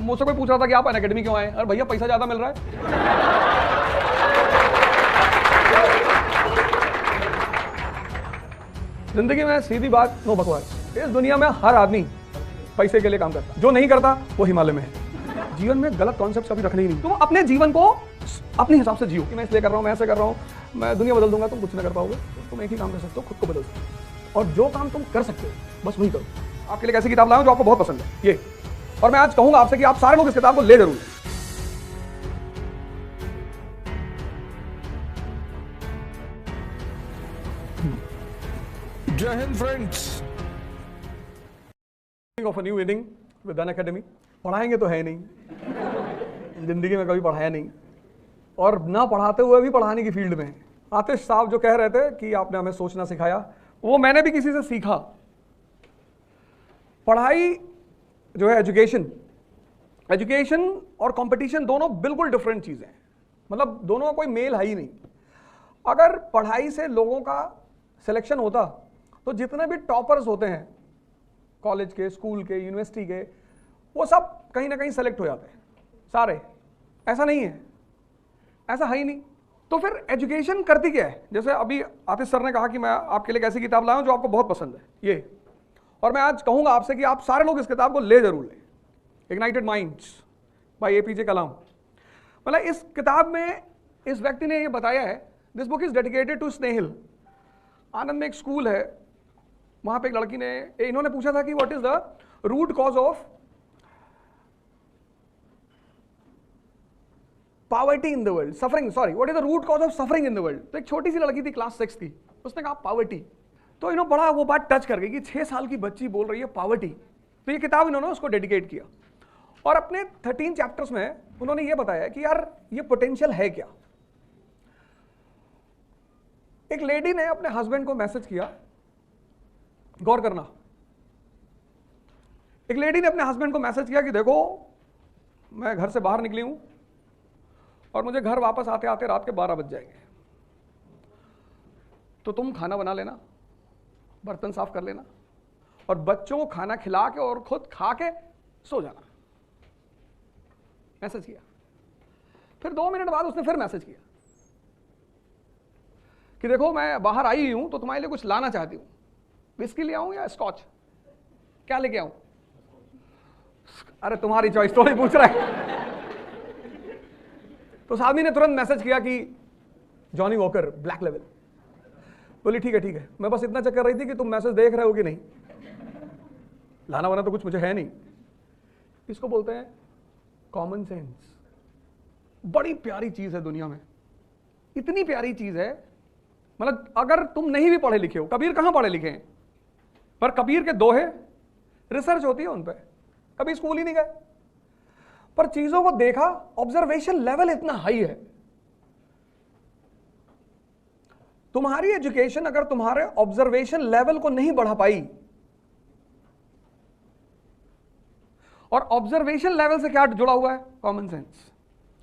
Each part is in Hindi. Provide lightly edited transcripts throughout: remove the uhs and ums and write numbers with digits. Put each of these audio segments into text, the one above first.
मुझसे कोई पूछ रहा था कि आप अनअकैडमी क्यों आए, अरे भैया पैसा ज्यादा मिल रहा है। जिंदगी में सीधी बात, नो बकवास। इस दुनिया में हर आदमी पैसे के लिए काम करता है, जो नहीं करता वो हिमालय में है। जीवन में गलत कॉन्सेप्ट कभी रखने ही नहीं। तुम अपने जीवन को अपने हिसाब से जियो कि मैं इसलिए कर रहा हूँ, मैं ऐसे कर रहा हूँ, मैं दुनिया बदल दूंगा, तुम कुछ नहीं कर पाओगे। तुम एक ही काम कर सकते हो, खुद को बदल सकते हो, और जो काम तुम कर सकते हो बस वही करो। आपके लिए कैसी किताब लाऊं जो आपको बहुत पसंद है ये, और मैं आज कहूंगा आपसे कि आप सारे लोग इस किताब को ले जरूर। जय Hind friends. Of a new inning with Unacademy. पढ़ाएंगे तो है नहीं, जिंदगी में कभी पढ़ाया नहीं, और ना पढ़ाते हुए भी पढ़ाने की फील्ड में। आतिश साहब जो कह रहे थे कि आपने हमें सोचना सिखाया, वो मैंने भी किसी से सीखा। पढ़ाई जो है, एजुकेशन और कंपटीशन दोनों बिल्कुल डिफरेंट चीजें हैं। मतलब दोनों का कोई मेल है ही नहीं। अगर पढ़ाई से लोगों का सिलेक्शन होता तो जितने भी टॉपर्स होते हैं कॉलेज के, स्कूल के, यूनिवर्सिटी के, वो सब कहीं ना कहीं सेलेक्ट हो जाते हैं सारे। ऐसा नहीं है, ऐसा है ही नहीं। तो फिर एजुकेशन करती क्या है? जैसे अभी आतिश सर ने कहा कि मैं आपके लिए एक ऐसी किताब लाया हूं जो आपको बहुत पसंद है ये, और मैं आज कहूंगा आपसे कि आप सारे लोग इस किताब को ले जरूर लें। इग्नाइटेड माइंड्स बाय एपीजे कलाम। मतलब इस किताब में इस व्यक्ति ने ये बताया है, this book is dedicated to Snehil. Anand में एक स्कूल है, वहां पे एक लड़की ने, इन्होंने पूछा था कि what is the root cause of poverty in the world, suffering, sorry, what is the root cause of suffering in the world. तो एक छोटी सी लड़की थी, क्लास 6 की, उसने कहा पॉवर्टी। तो इन्होंने बड़ा वो बात टच कर गई कि 6 साल की बच्ची बोल रही है पॉवर्टी। तो ये किताब इन्होंने उसको डेडिकेट किया, और अपने 13 चैप्टर्स में उन्होंने ये बताया कि यार ये पोटेंशियल है क्या। एक लेडी ने अपने हस्बैंड को मैसेज किया, गौर करना, एक लेडी ने अपने हस्बैंड को मैसेज किया कि देखो मैं घर से बाहर निकली हूं और मुझे घर वापस आते आते रात के 12 बज जाएंगे, तो तुम खाना बना लेना, बर्तन साफ कर लेना, और बच्चों को खाना खिला के और खुद खा के सो जाना। मैसेज किया। फिर 2 मिनट बाद उसने फिर मैसेज किया कि देखो मैं बाहर आई हूं तो तुम्हारे लिए कुछ लाना चाहती हूं, विस्की ले आऊं या स्कॉच, क्या लेके आऊं? अरे तुम्हारी चॉइस, तो नहीं पूछ रहा है। तो उस आदमी ने तुरंत मैसेज किया कि जॉनी वॉकर ब्लैक लेवल। बोली ठीक है, मैं बस इतना चेक कर रही थी कि तुम मैसेज देख रहे हो कि नहीं, लाना वाना तो कुछ मुझे है नहीं। इसको बोलते हैं कॉमन सेंस। बड़ी प्यारी चीज है दुनिया में, इतनी प्यारी चीज है। मतलब अगर तुम नहीं भी पढ़े लिखे हो, कबीर कहां पढ़े लिखे हैं, पर कबीर के दोहे रिसर्च होती है उन पे, कभी स्कूल ही नहीं गए, पर चीजों को देखा, ऑब्जर्वेशन लेवल इतना हाई है। तुम्हारी एजुकेशन अगर तुम्हारे ऑब्जर्वेशन लेवल को नहीं बढ़ा पाई, और ऑब्जर्वेशन लेवल से क्या जुड़ा हुआ है? Common sense.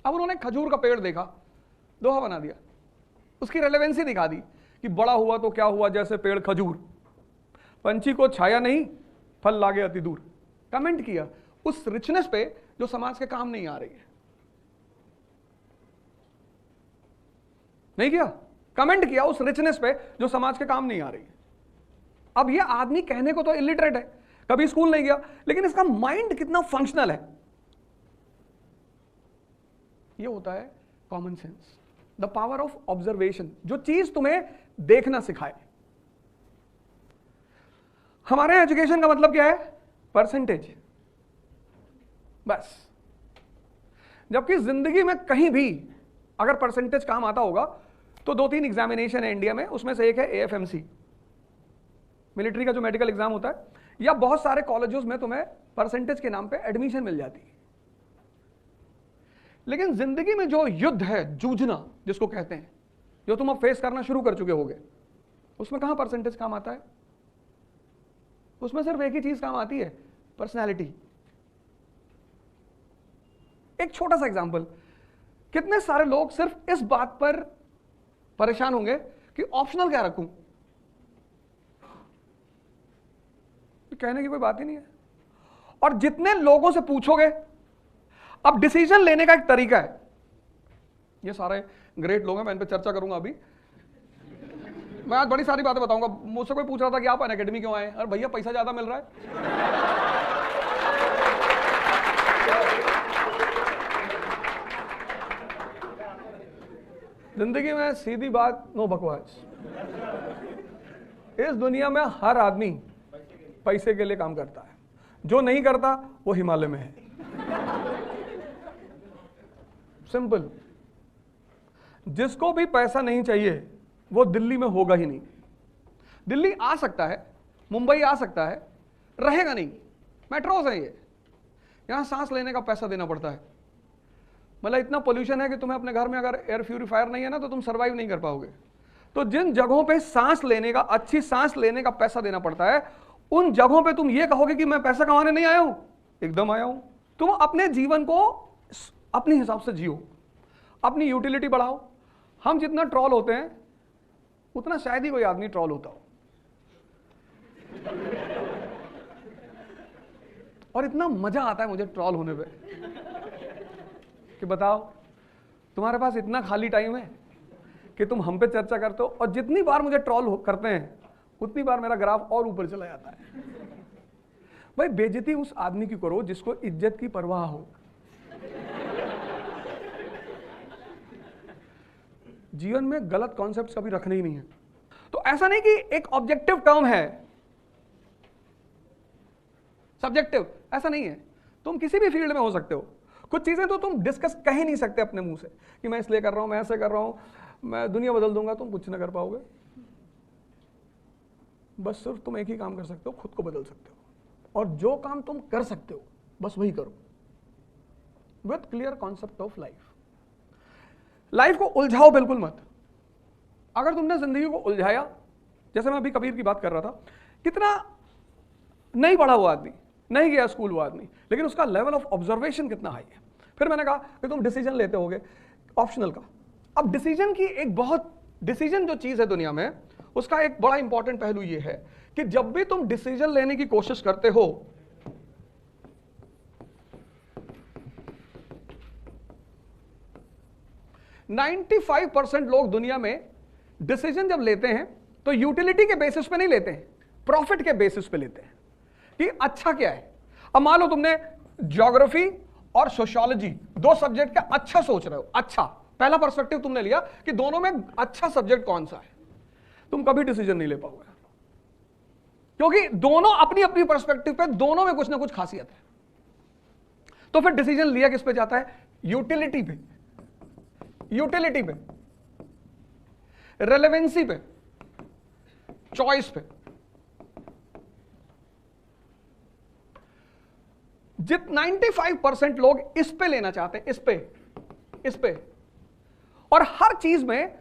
अब उन्होंने खजूर का पेड़ देखा, दोहा बना दिया, उसकी रेलेवेंसी दिखा दी कि बड़ा हुआ तो क्या हुआ, जैसे पेड़ खजूर, पंछी को छाया नहीं, फल लागे अति दूर। कमेंट किया उस रिचनेस पे जो समाज के काम नहीं आ रही है। नहीं किया? कमेंट किया उस रिचनेस पे जो समाज के काम नहीं आ रही है। अब ये आदमी कहने को तो इलिटरेट है, कभी स्कूल नहीं गया, लेकिन इसका माइंड कितना फंक्शनल है। ये होता है common sense, the power of observation, जो चीज तुम्हें देखना सिखाए। हमारे एजुकेशन का मतलब क्या है? परसेंटेज, बस। जबकि जिंदगी में कहीं भी अगर परसेंटेज काम आता होगा तो 2-3 एग्जामिनेशन है इंडिया में, उसमें से एक है एएफएमसी, मिलिट्री का जो मेडिकल एग्जाम होता है, या बहुत सारे कॉलेजेस में तुम्हें परसेंटेज के नाम पे एडमिशन मिल जाती है। लेकिन जिंदगी में जो युद्ध है, जूझना जिसको कहते हैं, जो तुम अब फेस करना शुरू कर चुके होगे, उसमें कहां परसेंटेज काम आता है? उसमें सिर्फ एक ही चीज काम आती है, पर्सनैलिटी। एक छोटा सा एग्जांपल, कितने सारे लोग सिर्फ इस बात पर परेशान होंगे कि ऑप्शनल क्या रखूं। कहने की कोई बात ही नहीं है। और जितने लोगों से पूछोगे अब डिसीजन लेने का एक तरीका है, ये सारे ग्रेट लोग हैं, मैं इन पर चर्चा करूंगा अभी। मैं आज बड़ी सारी बातें बताऊंगा। मुझसे कोई पूछ रहा था कि आप अनअकैडमी क्यों आए? अरे भैया पैसा ज्यादा मिल रहा है। जिंदगी में सीधी बात, नो बकवास। इस दुनिया में हर आदमी पैसे के लिए काम करता है, जो नहीं करता वो हिमालय में है। सिंपल। जिसको भी पैसा नहीं चाहिए वो दिल्ली में होगा ही नहीं। दिल्ली आ सकता है, मुंबई आ सकता है, रहेगा नहीं। मेट्रोज है ये, यहां सांस लेने का पैसा देना पड़ता है। मतलब इतना पोल्यूशन है कि तुम्हें अपने घर में अगर एयर प्यूरिफायर नहीं है ना तो तुम सरवाइव नहीं कर पाओगे। तो जिन जगहों पे सांस लेने का, अच्छी सांस लेने का पैसा देना पड़ता है, उन जगहों पे तुम ये कहोगे कि मैं पैसा कमाने नहीं आया हूं। एकदम आया हूं। तुम अपने जीवन को अपने हिसाब से जियो, अपनी यूटिलिटी बढ़ाओ। हम जितना ट्रॉल होते हैं उतना शायद ही कोई आदमी ट्रॉल होता हो। और इतना मजा आता है मुझे ट्रॉल होने पे कि बताओ तुम्हारे पास इतना खाली टाइम है कि तुम हम पे चर्चा करते हो, और जितनी बार मुझे ट्रॉल करते हैं उतनी बार मेरा ग्राफ और ऊपर चला जाता है। भाई बेइज्जती उस आदमी की करो जिसको इज्जत की परवाह हो। जीवन में गलत कॉन्सेप्ट्स कभी रखने ही नहीं है। तो ऐसा नहीं कि एक ऑब्जेक्टिव टर्म है, सब्जेक्टिव, ऐसा नहीं है। तुम किसी भी फील्ड में हो सकते हो। कुछ चीजें तो तुम डिस्कस कह ही नहीं सकते अपने मुंह से कि मैं इसलिए कर रहा हूं, मैं ऐसे कर रहा हूं, मैं दुनिया बदल दूंगा। तुम कुछ ना कर पाओगे। बस सिर्फ तुम एक ही काम कर सकते हो, खुद को बदल सकते हो। और जो काम तुम कर सकते हो बस वही करो, with clear concept of life. Life को उलझाओ बिल्कुल मत। अगर तुमने जिंदगी को उलझाया, जैसे मैं अभी कबीर की बात कर रहा था, कितना नहीं पढ़ा वो आदमी, नहीं गया स्कूल वो आदमी, लेकिन उसका लेवल ऑफ ऑब्जर्वेशन कितना हाई है। फिर मैंने कहा कि तुम डिसीजन लेते होगे ऑप्शनल का। अब डिसीजन की एक बहुत, डिसीजन जो चीज है दुनिया में, उसका एक बड़ा इंपॉर्टेंट पहलू ये है कि जब भी तुम डिसीजन लेने की कोशिश करते हो, ,95% लोग दुनिया में डिसीजन जब लेते हैं तो यूटिलिटी के बेसिस पे नहीं लेते हैं, प्रॉफिट के बेसिस पे लेते हैं कि अच्छा क्या है। अब मान लो तुमने ज्योग्राफी और सोशियोलॉजी दो सब्जेक्ट का अच्छा सोच रहे हो, अच्छा पहला पर्सपेक्टिव तुमने लिया कि दोनों में अच्छा सब्जेक्ट कौन सा है, तुम कभी डिसीजन नहीं ले पाओगे, क्योंकि दोनों अपनी अपनी पर्सपेक्टिव पे दोनों में कुछ ना कुछ खासियत है। तो फिर डिसीजन लिया किस पे जाता है? यूटिलिटी पे, यूटिलिटी पे, रेलेवेंसी पे, चॉइस पे। जित 95% लोग इस पे लेना चाहते हैं, इस पे, और हर चीज में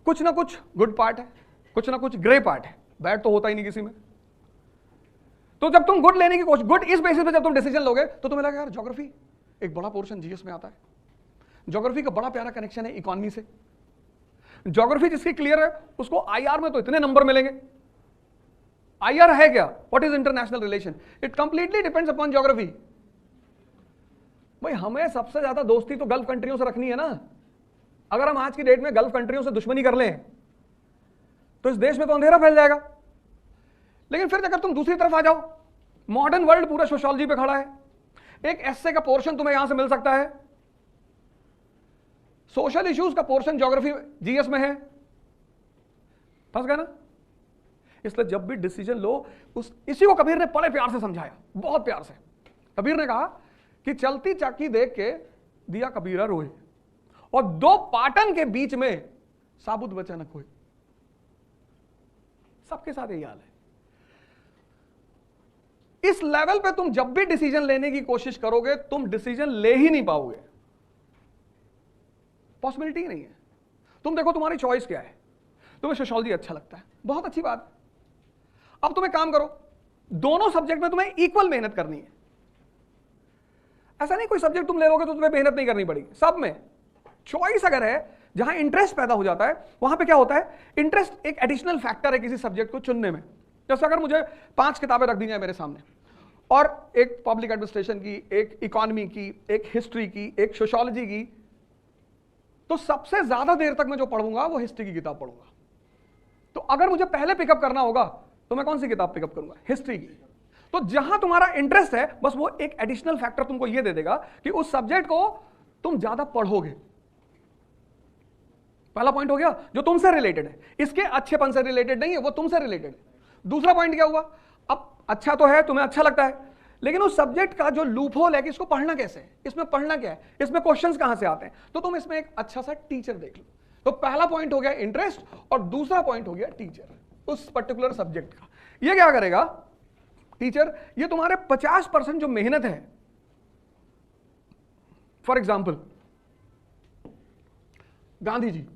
कुछ ना कुछ गुड पार्ट है, कुछ ना कुछ ग्रे पार्ट है, बैड तो होता ही नहीं किसी में। तो जब तुम गुड लेने की कोशिश, गुड इस बेसिस पे जब तुम डिसीजन लोगे तो तुम्हें लगेगा यार ज्योग्राफी एक बड़ा पोर्शन जीएस में आता है, ज्योग्राफी का बड़ा प्यारा कनेक्शन है इकोनॉमी से, ज्योग्राफी जिसकी क्लियर है उसको आईआर में तो इतने नंबर मिलेंगे। आईआर है क्या? What is international relation? It completely depends upon geography. भाई हमें सबसे ज्यादा दोस्ती तो गल्फ कंट्रियों से रखनी है ना। अगर हम आज की डेट में गल्फ कंट्रियों से दुश्मनी कर लें तो इस देश में तो अंधेरा फैल जाएगा। लेकिन फिर अगर तुम दूसरी तरफ आ जाओ, मॉडर्न वर्ल्ड पूरा सोशियोलॉजी पे खड़ा है, एक एस्से का पोर्शन तुम्हें यहां से मिल सकता है, सोशल इश्यूज का पोर्शन ज्योग्राफी जीएस में है, फंस गए ना। इसलिए जब भी डिसीजन लो, इसी को कबीर ने बड़े प्यार से समझाया, बहुत प्यार से। कबीर ने कहा कि चलती चाकी देख के दिया कबीरा रोए, और दो पाटन के बीच में साबुत बचा न कोई। सबके साथ यही हाल है। इस लेवल पे तुम जब भी डिसीजन लेने की कोशिश करोगे, तुम डिसीजन ले ही नहीं पाओगे, पॉसिबिलिटी ही नहीं है। तुम देखो तुम्हारी चॉइस क्या है, तुम्हें सोशियोलॉजी अच्छा लगता है, बहुत अच्छी बात है। अब तुम एक काम करो, दोनों सब्जेक्ट में तुम्हें इक्वल मेहनत करनी है। ऐसा नहीं कोई सब्जेक्ट तुम ले लोगे तो तुम्हें मेहनत नहीं करनी पड़ेगी, सब में चॉइस अगर है, जहां इंटरेस्ट पैदा हो जाता है वहां पे क्या होता है, इंटरेस्ट एक एडिशनल फैक्टर है किसी सब्जेक्ट को चुनने में। जैसे अगर मुझे 5 किताबें रख दी जाए मेरे सामने और एक पब्लिक एडमिनिस्ट्रेशन की, एक इकोनॉमी की, एक हिस्ट्री की, एक सोशियोलॉजी की, तो सबसे ज्यादा देर तक मैं जो पढ़ूंगा वो हिस्ट्री की किताब पढ़ूंगा। तो अगर मुझे पहले पिकअप करना होगा तो मैं कौन सी किताब पिकअप करूंगा? हिस्ट्री की। तो जहां तुम्हारा इंटरेस्ट है बस वो एक एडिशनल फैक्टर तुमको ये दे देगा कि उस सब्जेक्ट को तुम ज्यादा पढ़ोगे। पहला पॉइंट हो गया, जो तुमसे रिलेटेड है, इसके अच्छेपन से रिलेटेड नहीं है, वो तुमसे रिलेटेड है। दूसरा पॉइंट क्या हुआ, अब अच्छा तो है, तुम्हें अच्छा लगता है, लेकिन उस सब्जेक्ट का जो लूप होल है कि इसको पढ़ना कैसे है, इसमें पढ़ना क्या है, इसमें क्वेश्चंस कहां से आते हैं, तो तुम इसमें एक अच्छा सा टीचर देख लो। तो पहला पॉइंट हो गया इंटरेस्ट और दूसरा पॉइंट हो गया टीचर उस पर्टिकुलर सब्जेक्ट का। ये क्या करेगा टीचर, ये तुम्हारे 50% जो मेहनत है, फॉर एग्जाम्पल गांधी जी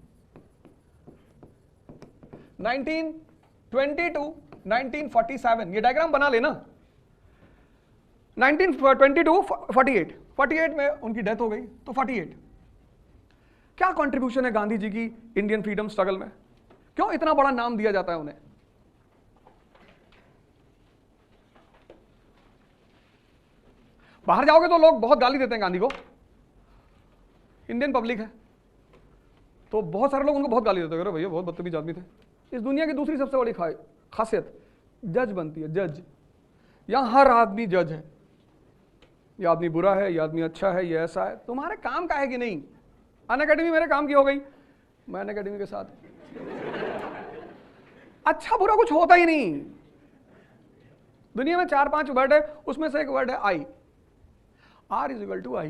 1922 1947, ये डायग्राम बना लेना। 1922 48 में उनकी डेथ हो गई, तो 48 क्या कंट्रीब्यूशन है गांधी जी की इंडियन फ्रीडम स्ट्रगल में? क्यों इतना बड़ा नाम दिया जाता है उन्हें? बाहर जाओगे तो लोग बहुत गाली देते हैं गांधी को, इंडियन पब्लिक है तो बहुत सारे लोग उनको बहुत गाली देते हैं, अरे भैया बहुत बदतमीज आदमी थे। इस दुनिया की दूसरी सबसे बड़ी खासियत जज बनती है, जज। यहां हर आदमी जज है, ये आदमी बुरा है, ये आदमी अच्छा है, ये ऐसा है। तुम्हारे काम का है कि नहीं? अनअकैडमी मेरे काम की हो गई, मैं अनअकैडमी के साथ अच्छा बुरा कुछ होता ही नहीं। दुनिया में 4-5 वर्ड है, उसमें से एक वर्ड है आई। R is equal to I.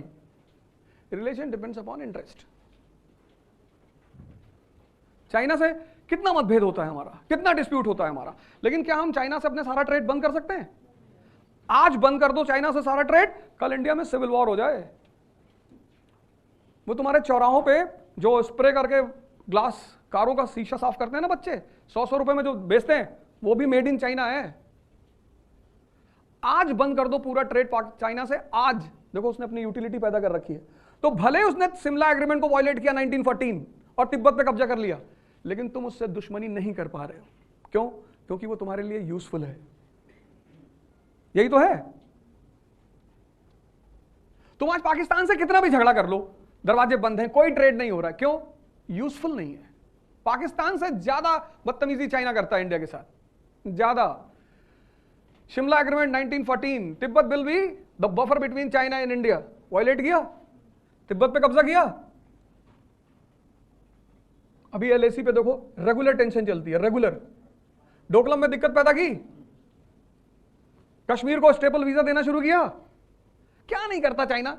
Relation depends upon interest. China से कितना मतभेद होता है हमारा, कितना डिस्प्यूट होता है हमारा, लेकिन क्या हम चाइना से अपने सारा ट्रेड बंद कर सकते हैं? आज बंद कर दो चाइना से सारा ट्रेड, कल इंडिया में सिविल वॉर हो जाए। वो तुम्हारे चौराहों पे जो स्प्रे करके ग्लास कारों का शीशा साफ करते हैं ना बच्चे, 100 रुपए में जो बेचते हैं, वो भी मेड इन चाइना है। आज बंद कर दो पूरा ट्रेड चाइना से। आज देखो उसने अपनी यूटिलिटी पैदा कर रखी है। तो भले उसने शिमला एग्रीमेंट को वायलेट किया 1914 और तिब्बत पे कब्जा कर लिया, लेकिन तुम उससे दुश्मनी नहीं कर पा रहे हो। क्यों? क्योंकि वो तुम्हारे लिए यूजफुल है। यही तो है। तुम आज पाकिस्तान से कितना भी झगड़ा कर लो, दरवाजे बंद हैं, कोई ट्रेड नहीं हो रहा है। क्यों? यूजफुल नहीं है। पाकिस्तान से ज्यादा बदतमीजी चाइना करता है इंडिया के साथ, ज्यादा। Shimla agreement 1914, Tibet will be, the buffer between China and India, violate किया, तिब्बत पे कब्जा किया। अभी LAC पे देखो रेगुलर टेंशन चलती है, रेगुलर। डोकलम में दिक्कत पैदा की, कश्मीर को स्टेपल वीजा देना शुरू किया। क्या नहीं करता चाइना?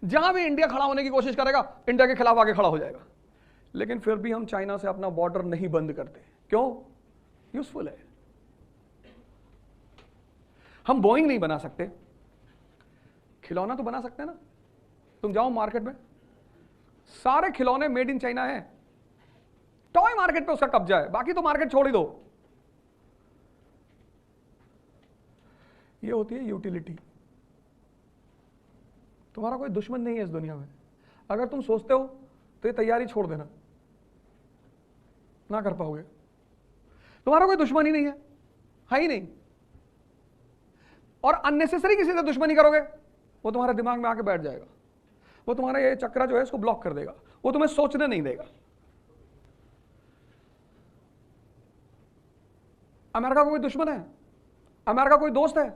जहां भी इंडिया खड़ा होने की कोशिश करेगा, इंडिया के खिलाफ आगे खड़ा हो जाएगा। लेकिन फिर भी हम चाइना से अपना बॉर्डर नहीं बंद करते। क्यों? यूजफुल है। हम बोइंग नहीं बना सकते, खिलौना तो बना सकते हैं ना। तुम जाओ मार्केट में, सारे खिलौने मेड इन चाइना है। टॉय मार्केट पे उसका कब्जा है, बाकी तो मार्केट छोड़ ही दो। ये होती है यूटिलिटी। तुम्हारा कोई दुश्मन नहीं है इस दुनिया में। अगर तुम सोचते हो तो ये तैयारी छोड़ देना, ना कर पाओगे। तुम्हारा कोई दुश्मन ही नहीं है ही नहीं। और अननेसेसरी किसी से दुश्मनी करोगे, वो तुम्हारे दिमाग में आके बैठ जाएगा। वो तुम्हारा ये चक्रा जो है इसको ब्लॉक कर देगा, वो तुम्हें सोचने नहीं देगा। अमेरिका कोई दुश्मन है? अमेरिका कोई दोस्त है?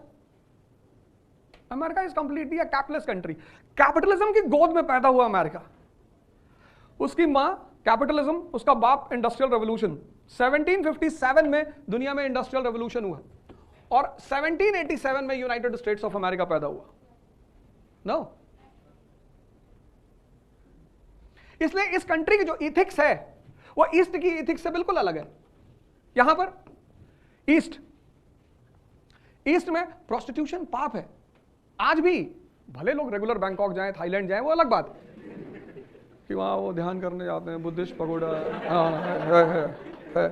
America is completely a capitalist country. Capitalism की गोद में पैदा हुआ अमेरिका। उसकी मां कैपिटलिज्म, उसका बाप इंडस्ट्रियल रेवोल्यूशन। 1757 में दुनिया में इंडस्ट्रियल रेवोल्यूशन हुआ और 1787 में यूनाइटेड स्टेट्स ऑफ अमेरिका पैदा हुआ। नो, इसलिए इस कंट्री की जो इथिक्स है वो ईस्ट की इथिक्स से बिल्कुल अलग है। यहां पर ईस्ट में प्रोस्टिट्यूशन पाप है। आज भी भले लोग रेगुलर बैंकॉक जाएं, थाईलैंड जाएं, वो अलग बात है कि वहां वो ध्यान करने जाते हैं, बुद्धिस्ट पगोड़ा है।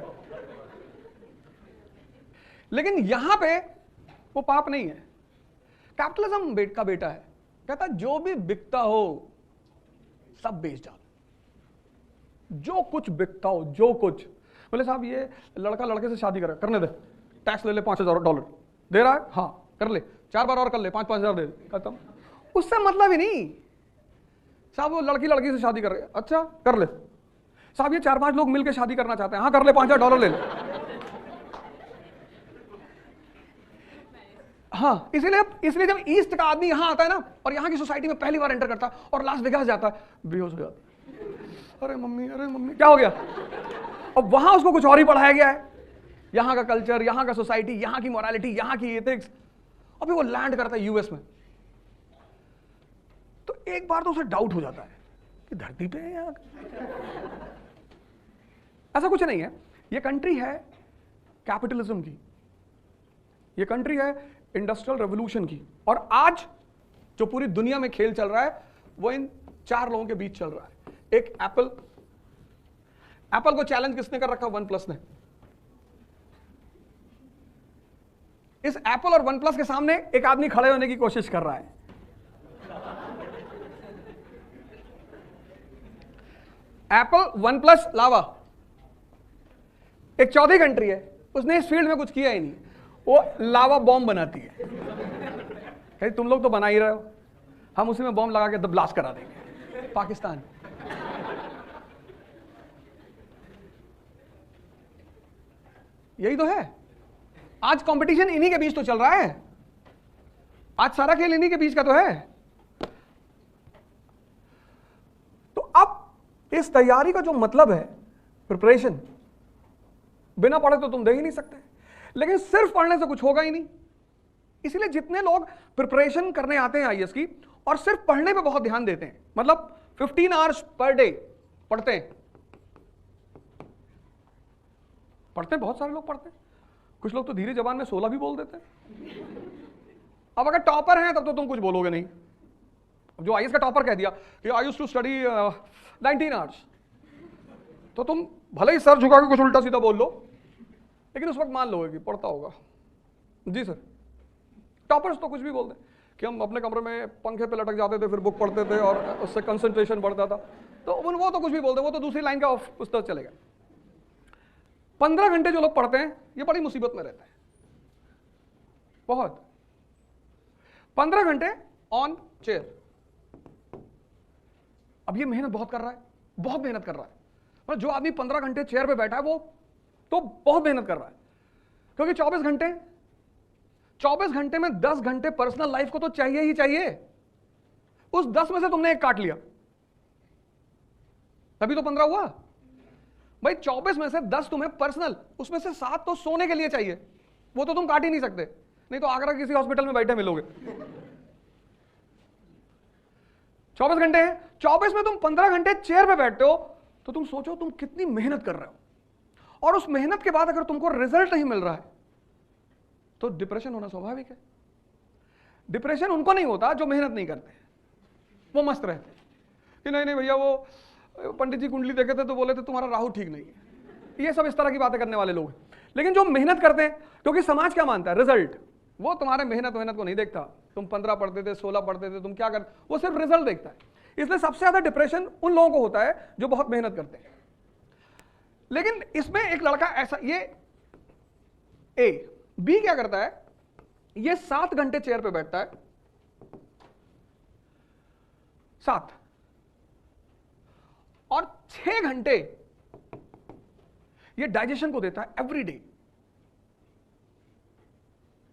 लेकिन यहां पे वो पाप नहीं है। कैपिटलिज्म का बेटा है, कहता जो भी बिकता हो सब बेच डाल, जो कुछ बिकता हो, जो कुछ। बोले साहब ये लड़का लड़के से शादी करने दे, टैक्स ले ले $5,000 दे रहा है, हाँ कर ले, 4 बार और कर ले, 5-5 हजार दे, खत्म। उससे मतलब ही नहीं। साहब वो लड़की लड़की से शादी कर रहे, अच्छा कर ले। साहब ये 4-5 लोग मिलकर शादी करना चाहते हैं, हाँ कर ले, $5,000 ले ले। हाँ, इसलिए जब ईस्ट का आदमी यहां आता है ना और यहां की सोसाइटी में पहली बार एंटर करता है और लास वेगास जाता है, बेहोश हो जाता है। अरे मम्मी क्या हो गया? अब वहां उसको कुछ और ही पढ़ाया गया है, यहां का कल्चर, यहां का सोसाइटी, यहां की मोरालिटी, यहां की एथिक्स। अभी वो लैंड करता है यूएस में, तो एक बार तो उसे डाउट हो जाता है कि धरती पे है यहां। ऐसा कुछ नहीं है, ये कंट्री है कैपिटलिज्म की, ये कंट्री है इंडस्ट्रियल रेवोल्यूशन की, और आज जो पूरी दुनिया में खेल चल रहा है वो इन 4 लोगों के बीच चल रहा है। एक एप्पल को चैलेंज किसने कर रखा? OnePlus ने। इस एप्पल और OnePlus के सामने एक आदमी खड़े होने की कोशिश कर रहा है। एप्पल, OnePlus, लावा, एक चौथी कंट्री है, उसने इस फील्ड में कुछ किया ही नहीं, वो लावा बॉम्ब बनाती है। तुम लोग तो बना ही रहे हो, हम उसी में बॉम्ब लगा के ब्लास्ट करा देंगे। पाकिस्तान, यही तो है। आज कंपटीशन इन्हीं के बीच तो चल रहा है, आज सारा खेल इन्हीं के बीच का तो है। तो अब इस तैयारी का जो मतलब है प्रिपरेशन, बिना पढ़े तो तुम दे ही नहीं सकते, लेकिन सिर्फ पढ़ने से कुछ होगा ही नहीं। इसलिए जितने लोग प्रिपरेशन करने आते हैं आईएएस की और सिर्फ पढ़ने पे बहुत ध्यान देते हैं, मतलब 15 आवर्स पर डे पढ़ते हैं, बहुत सारे लोग पढ़ते हैं, कुछ लोग तो धीरे जबान में 16 भी बोल देते हैं। अब अगर टॉपर हैं तब तो तुम कुछ बोलोगे नहीं। जो आईएएस का टॉपर कह दिया कि I used to study 19 hours, तो तुम भले ही सर झुका के कुछ उल्टा सीधा बोल लो, लेकिन उस वक्त मान लोगे कि पढ़ता होगा। जी सर, टॉपर्स तो कुछ भी बोलते हैं कि हम अपने कमरे में पंखे पे लटक जाते थे, फिर बुक पढ़ते थे और उससे कंसंट्रेशन बढ़ता था, तो वो तो कुछ भी बोलते, वो तो दूसरी लाइन का उस तरह चलेगा। 15 घंटे जो लोग पढ़ते हैं ये बड़ी मुसीबत में रहता है, बहुत। 15 घंटे ऑन चेयर। अब ये मेहनत बहुत कर रहा है, बहुत मेहनत कर रहा है। मतलब जो आदमी 15 घंटे चेयर पे बैठा है वो तो बहुत मेहनत कर रहा है, क्योंकि 24 घंटे में 10 घंटे पर्सनल लाइफ को तो चाहिए ही चाहिए। उस 10 में से तुमने एक काट लिया, तभी तो 15 हुआ भाई। 24 में से 10 तुम्हें पर्सनल, उसमें से 7 तो सोने के लिए चाहिए, वो तो तुम काट ही नहीं सकते, नहीं तो आगरा किसी हॉस्पिटल में बैठे मिलोगे। 24 घंटे हैं, 24 में तुम 15 घंटे चेयर पे बैठते हो, तो तुम सोचो तुम कितनी मेहनत कर रहे हो, और उस मेहनत के बाद अगर तुमको रिजल्ट नहीं मिल रहा है तो डिप्रेशन होना स्वाभाविक है। डिप्रेशन उनको नहीं होता जो मेहनत नहीं करते, वो मस्त रहते कि नहीं भैया, वो पंडित जी कुंडली देखे थे तो बोले थे तुम्हारा राहु ठीक नहीं है, ये सब इस तरह की बातें करने वाले लोग। लेकिन जो मेहनत करते हैं, क्योंकि समाज क्या मानता है? रिजल्ट। वो तुम्हारे मेहनत को नहीं देखता, तुम 15 पढ़ते थे, 16 पढ़ते थे, तुम क्या कर, वो सिर्फ रिजल्ट देखता है। इसलिए सबसे ज्यादा डिप्रेशन उन लोगों को होता है जो बहुत मेहनत करते हैं। लेकिन इसमें एक लड़का ऐसा, ये बी क्या करता है, ये 7 घंटे चेयर पे बैठता है, 7, और 6 घंटे ये डाइजेशन को देता है एवरी डे।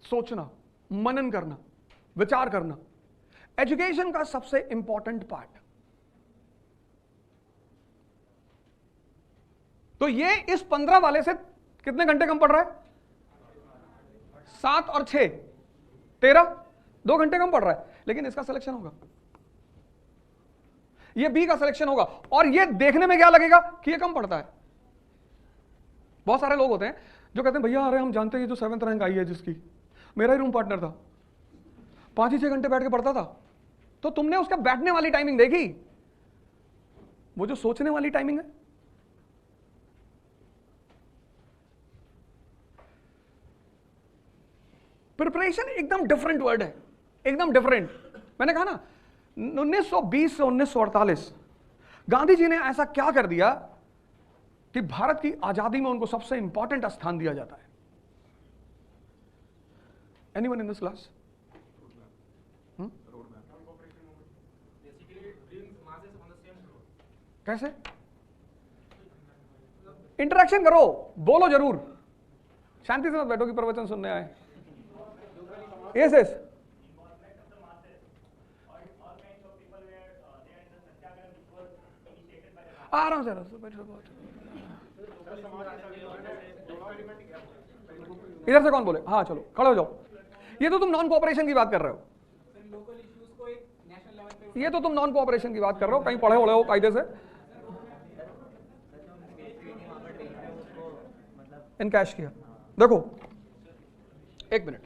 सोचना, मनन करना, विचार करना, एजुकेशन का सबसे इंपॉर्टेंट पार्ट। तो ये इस 15 वाले से कितने घंटे कम पड़ रहा है? 7 और 6, 13, 2 घंटे कम पड़ रहा है। लेकिन इसका सिलेक्शन होगा, ये बी का सिलेक्शन होगा, और ये देखने में क्या लगेगा कि ये कम पड़ता है। बहुत सारे लोग होते हैं जो कहते हैं भैया अरे हम जानते हैं जो 7th रैंक आई है जिसकी, मेरा ही रूम पार्टनर था, 5 ही 6 घंटे बैठ के पढ़ता था। तो तुमने उसका बैठने वाली टाइमिंग देखी? वो जो सोचने वाली टाइमिंग है, प्रिपरेशन एकदम डिफरेंट वर्ड है, एकदम डिफरेंट। मैंने कहा ना 1920 से 1948 गांधी जी ने ऐसा क्या कर दिया कि भारत की आजादी में उनको सबसे इंपॉर्टेंट स्थान दिया जाता है। Anyone in this class? कैसे? इंटरेक्शन करो, बोलो जरूर, शांति से मत बैठो कि प्रवचन सुनने आए। यस यस, आराम से बैठो। इधर से कौन बोले? हाँ चलो खड़े हो जाओ। ये तो तुम नॉन कोऑपरेशन की बात कर रहे हो, ये तो तुम नॉन कोऑपरेशन की बात कर रहे हो, कहीं पढ़े उड़े हो कायदे से। इनकैश किया, देखो एक मिनट,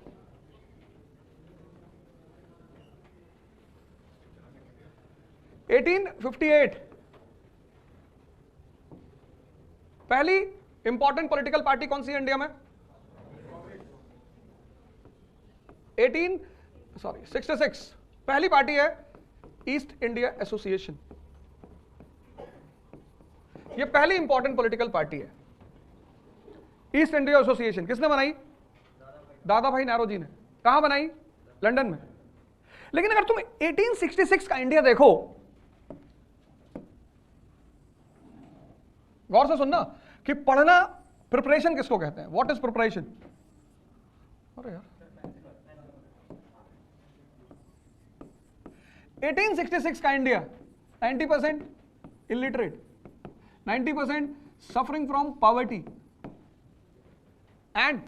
(1858) पहली इंपॉर्टेंट पॉलिटिकल पार्टी कौन सी है इंडिया में? 66 पहली पार्टी है ईस्ट इंडिया एसोसिएशन। ये पहली इंपॉर्टेंट पॉलिटिकल पार्टी है। ईस्ट इंडिया एसोसिएशन किसने बनाई? दादा भाई नौरोजी ने। कहां बनाई? लंदन में। लेकिन अगर तुम 1866 का इंडिया देखो, गौर से सुनना कि पढ़ना, प्रिपरेशन किसको कहते हैं? What is preparation? अरे यार 1866 का India 90% illiterate, 90% suffering from poverty, and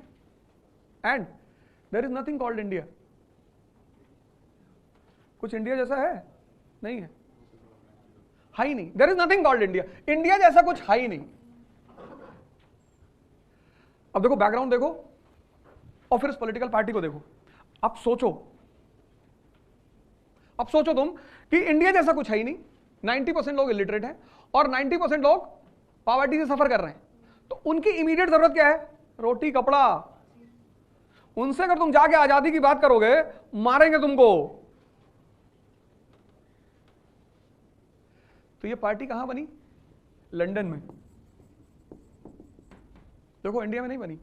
there is nothing called India. कुछ इंडिया जैसा है? नहीं है, है ही नहीं। There is nothing called India. India जैसा कुछ है ही नहीं। अब देखो बैकग्राउंड देखो और फिर इस पॉलिटिकल पार्टी को देखो। अब सोचो तुम कि इंडिया जैसा कुछ है ही नहीं, 90% लोग इलिटरेट हैं और 90% लोग पॉवर्टी से सफर कर रहे हैं, तो उनकी इमीडिएट जरूरत क्या है? रोटी कपड़ा। उनसे अगर तुम जाके आजादी की बात करोगे, मारेंगे तुमको। तो ये पार्टी कहां बनी? लंदन में। देखो इंडिया में नहीं बनी,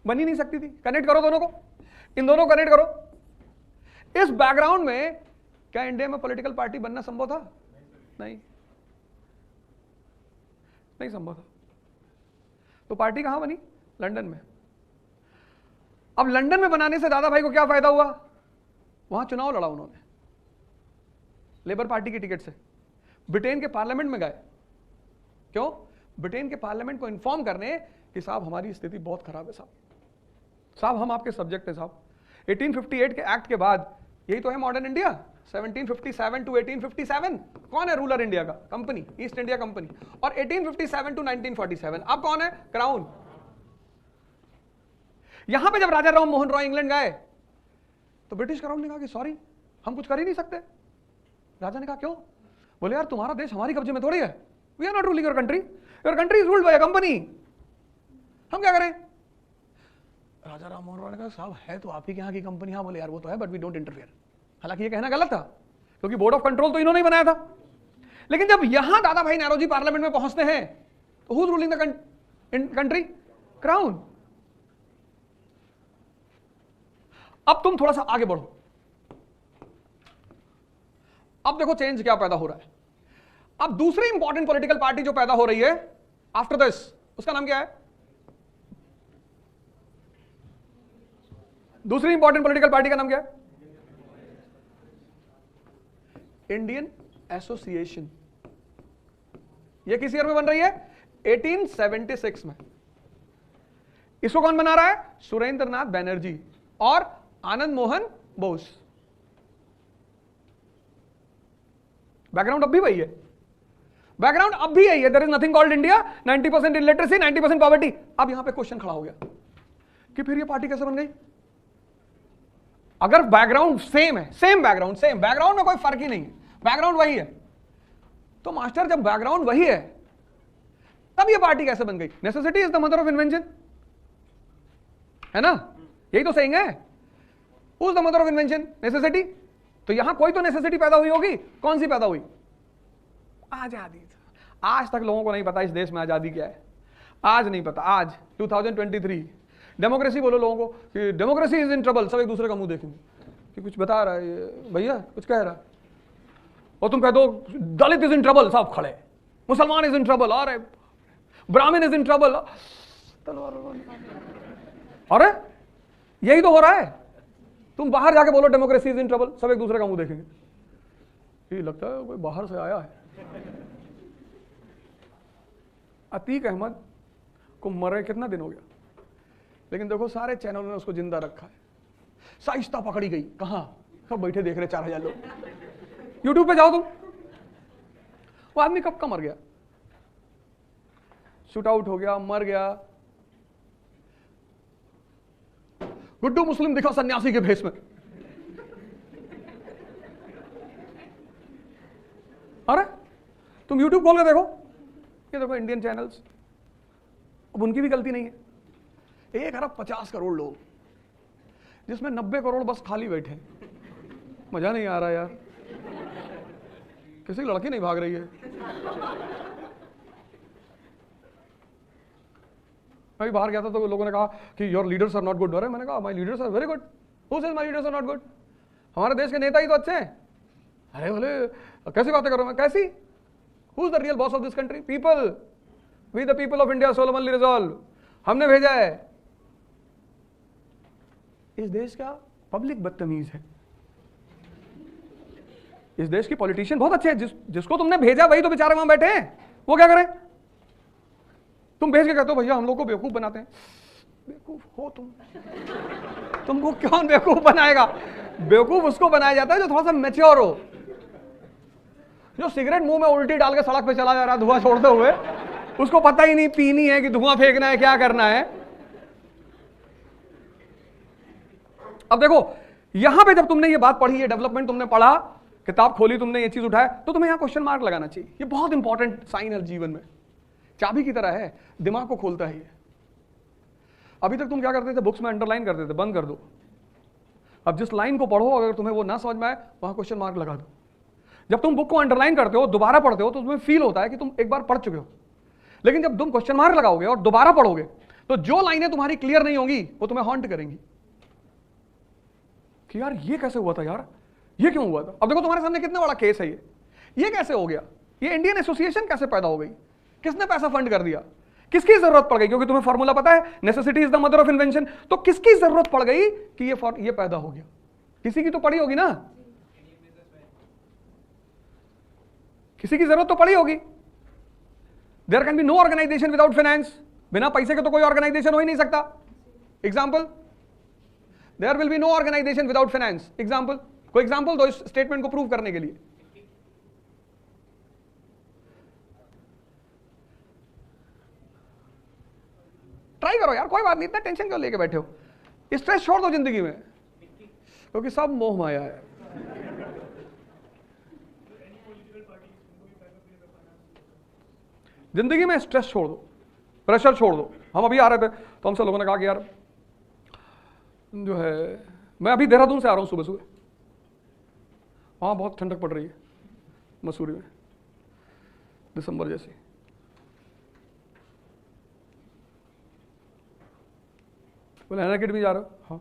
बनी नहीं सकती थी। कनेक्ट करो दोनों को, इन दोनों को कनेक्ट करो। इस बैकग्राउंड में क्या इंडिया में पॉलिटिकल पार्टी बनना संभव था? नहीं संभव था। तो पार्टी कहां बनी? लंदन में। अब लंदन में बनाने से दादा भाई को क्या फायदा हुआ? वहां चुनाव लड़ा उन्होंने लेबर पार्टी की टिकट से, ब्रिटेन के पार्लियामेंट में गए। क्यों? ब्रिटेन के पार्लियामेंट को इन्फॉर्म करने कि साहब हमारी स्थिति बहुत खराब है, साहब हम आपके सब्जेक्ट हैं साहब। 1858 के एक्ट के बाद यही तो है मॉडर्न इंडिया। 1757 टू 1857 कौन है रूलर इंडिया का? Company, east India company. और 1857 टू 1947 अब कौन है? क्राउन। यहां पे जब राजा राम मोहन रॉय इंग्लैंड गए तो ब्रिटिश क्राउन ने कहा कि सॉरी हम कुछ कर ही नहीं सकते। राजा ने कहा क्यों? बोले यार तुम्हारा देश हमारी कब्जे में थोड़ी है, we are not ruling your country is ruled by a company, हम क्या करें? राजा राम मोहन रॉय ने कहा साहब है तो आप ही के यहाँ की कंपनी। हाँ बोले यार वो तो है बट वी डोंट इंटरफेयर। हालांकि ये कहना गलत था क्योंकि बोर्ड ऑफ कंट्रोल तो इन्होंने ही बनाया था। लेकिन जब यहां दादा भाई नौरोजी पार्लियामेंट में पहुंचते हैं तो who is ruling the country? Crown. अब तुम थोड़ा सा आगे बढ़ो, अब देखो चेंज क्या पैदा हो रहा है। अब दूसरी इंपॉर्टेंट पॉलिटिकल पार्टी जो पैदा हो रही है आफ्टर दिस, उसका नाम क्या है? दूसरी इंपॉर्टेंट पॉलिटिकल पार्टी का नाम क्या है? Indian association. यह किस ईयर में बन रही है? 1876 में। इसको कौन बना रहा है? सुरेंद्र नाथ बैनर्जी और आनंद मोहन बोस। बैकग्राउंड अब भी वही है, बैकग्राउंड अब भी यही है। There is nothing called India, 90% illiteracy, 90% poverty. अब यहां पे क्वेश्चन खड़ा हो गया कि फिर ये पार्टी कैसे बन गई? अगर बैकग्राउंड सेम है, सेम बैकग्राउंड में कोई फर्क ही नहीं है, बैकग्राउंड वही है, तो मास्टर जब बैकग्राउंड वही है तब ये पार्टी कैसे बन गई? Necessity is the mother of invention, है ना? यही तो सेइंग है। Who is the mother of invention? Necessity. तो यहां कोई तो नेसेसिटी पैदा हुई होगी। कौन सी पैदा हुई? आजादी। आज तक लोगों को नहीं पता इस देश में आजादी क्या है। आज नहीं पता। आज 2023 डेमोक्रेसी बोलो लोगों को कि डेमोक्रेसी इज इन ट्रबल, सब एक दूसरे का मुंह देखेंगे कि कुछ बता रहा है भैया, कुछ कह रहा है, और तुम कह दो दलित इज इन ट्रबल, सब खड़े। मुसलमान इज इन ट्रबल, अरे ब्राह्मण इज इन ट्रबल, अरे यही तो हो रहा है। तुम बाहर जाके बोलो डेमोक्रेसी इज इन ट्रबल, सब एक दूसरे का मुंह देखेंगे, ये लगता है कोई बाहर से आया है। अतीक अहमद को मरे कितना दिन हो गया, लेकिन देखो सारे चैनलों ने उसको जिंदा रखा है। साइस्ता पकड़ी गई, कहां, सब बैठे देख रहे 4000 लोग। यूट्यूब पे जाओ तुम, वो आदमी कब का मर गया, शूट आउट हो गया, मर गया। गुड्डू मुस्लिम दिखा सन्यासी के भेष में, अरे तुम यूट्यूब खोल के देखो, ये देखो इंडियन चैनल्स, अब उनकी भी गलती नहीं है। 1 अरब 50 करोड़ लोग, जिसमें 90 करोड़ बस खाली बैठे, मजा नहीं आ रहा यार, किसी लड़की नहीं भाग रही है। मैं बाहर गया था तो लोगों ने कहा कि your leaders are not good, अरे मैंने कहा my leaders are very good, who says my leaders are not good, हमारे देश के नेता ही तो अच्छे हैं। अरे बोले कैसी बातें कर रहा हूं मैं, कैसी, who is the real boss of this country, people, we the people of India solemnly resolve, हमने भेजा है। इस देश का पब्लिक बदतमीज है, इस देश की पॉलिटिशियन बहुत अच्छे हैं, जिसको तुमने भेजा वही तो बेचारे वहां बैठे हैं, वो क्या करें। तुम भेज के कहते हो भैया हम लोग को बेवकूफ बनाते हैं, बेवकूफ हो तुमको कौन बेवकूफ बनाएगा। बेवकूफ उसको बनाया जाता है जो थोड़ा सा मैच्योर हो, जो सिगरेट मुंह में उल्टी डाल के सड़क पे चला जा रहा है धुआं छोड़ते हुए, उसको पता ही नहीं पीनी है कि धुआं फेंकना है, क्या करना है। अब देखो यहां पे जब तुमने ये बात पढ़ी, ये डेवलपमेंट तुमने पढ़ा, किताब खोली तुमने, ये चीज उठाया, तो तुम्हें यहां क्वेश्चन मार्क लगाना चाहिए। ये बहुत इंपॉर्टेंट साइन है जीवन में, चाबी की तरह है, दिमाग को खोलता है ये। अभी तक तुम क्या करते थे, बुक्स में अंडरलाइन करते थे, बंद कर दो। अब जिस लाइन को पढ़ो अगर तुम्हें वो ना समझ में आए, वहां क्वेश्चन मार्क लगा दो। जब तुम बुक को अंडरलाइन करते हो, दोबारा पढ़ते हो, तो तुम्हें फील होता है कि तुम एक बार पढ़ चुके हो। लेकिन जब तुम क्वेश्चन मार्क लगाओगे और दोबारा पढ़ोगे, तो जो लाइनें तुम्हारी क्लियर नहीं होंगी वो तुम्हें हॉन्ट करेंगी कि यार ये कैसे हुआ था, यार ये क्यों हुआ था। अब देखो तुम्हारे सामने कितना बड़ा केस है ये कैसे हो गया, ये इंडियन एसोसिएशन कैसे पैदा हो गई, किसने पैसा फंड कर दिया, किसकी जरूरत पड़ गई, क्योंकि तुम्हें फॉर्मूला पता है, necessity is the mother of invention. तो किसकी जरूरत पड़ गई कि ये पैदा हो गया, किसी की तो पड़ी होगी ना, किसी की जरूरत तो पड़ी होगी। There can be no organisation without finance, बिना पैसे के तो कोई ऑर्गेनाइजेशन हो ही नहीं सकता। Example, there will be no organisation without finance. Example, कोई एग्जाम्पल दो इस स्टेटमेंट को प्रूव करने के लिए। ट्राई करो यार, कोई बात नहीं, इतना टेंशन क्यों लेके बैठे हो, स्ट्रेस छोड़ दो जिंदगी में, क्योंकि सब मोह माया है। जिंदगी में स्ट्रेस छोड़ दो, प्रेशर छोड़ दो। हम अभी आ रहे थे तो हमसे लोगों ने कहा कि यार जो है, मैं अभी देहरादून से आ रहा हूं सुबह सुबह, वहां बहुत ठंडक पड़ रही है मसूरी में, दिसंबर जैसी। बोले अन अकेडमी जा रहे हो, हाँ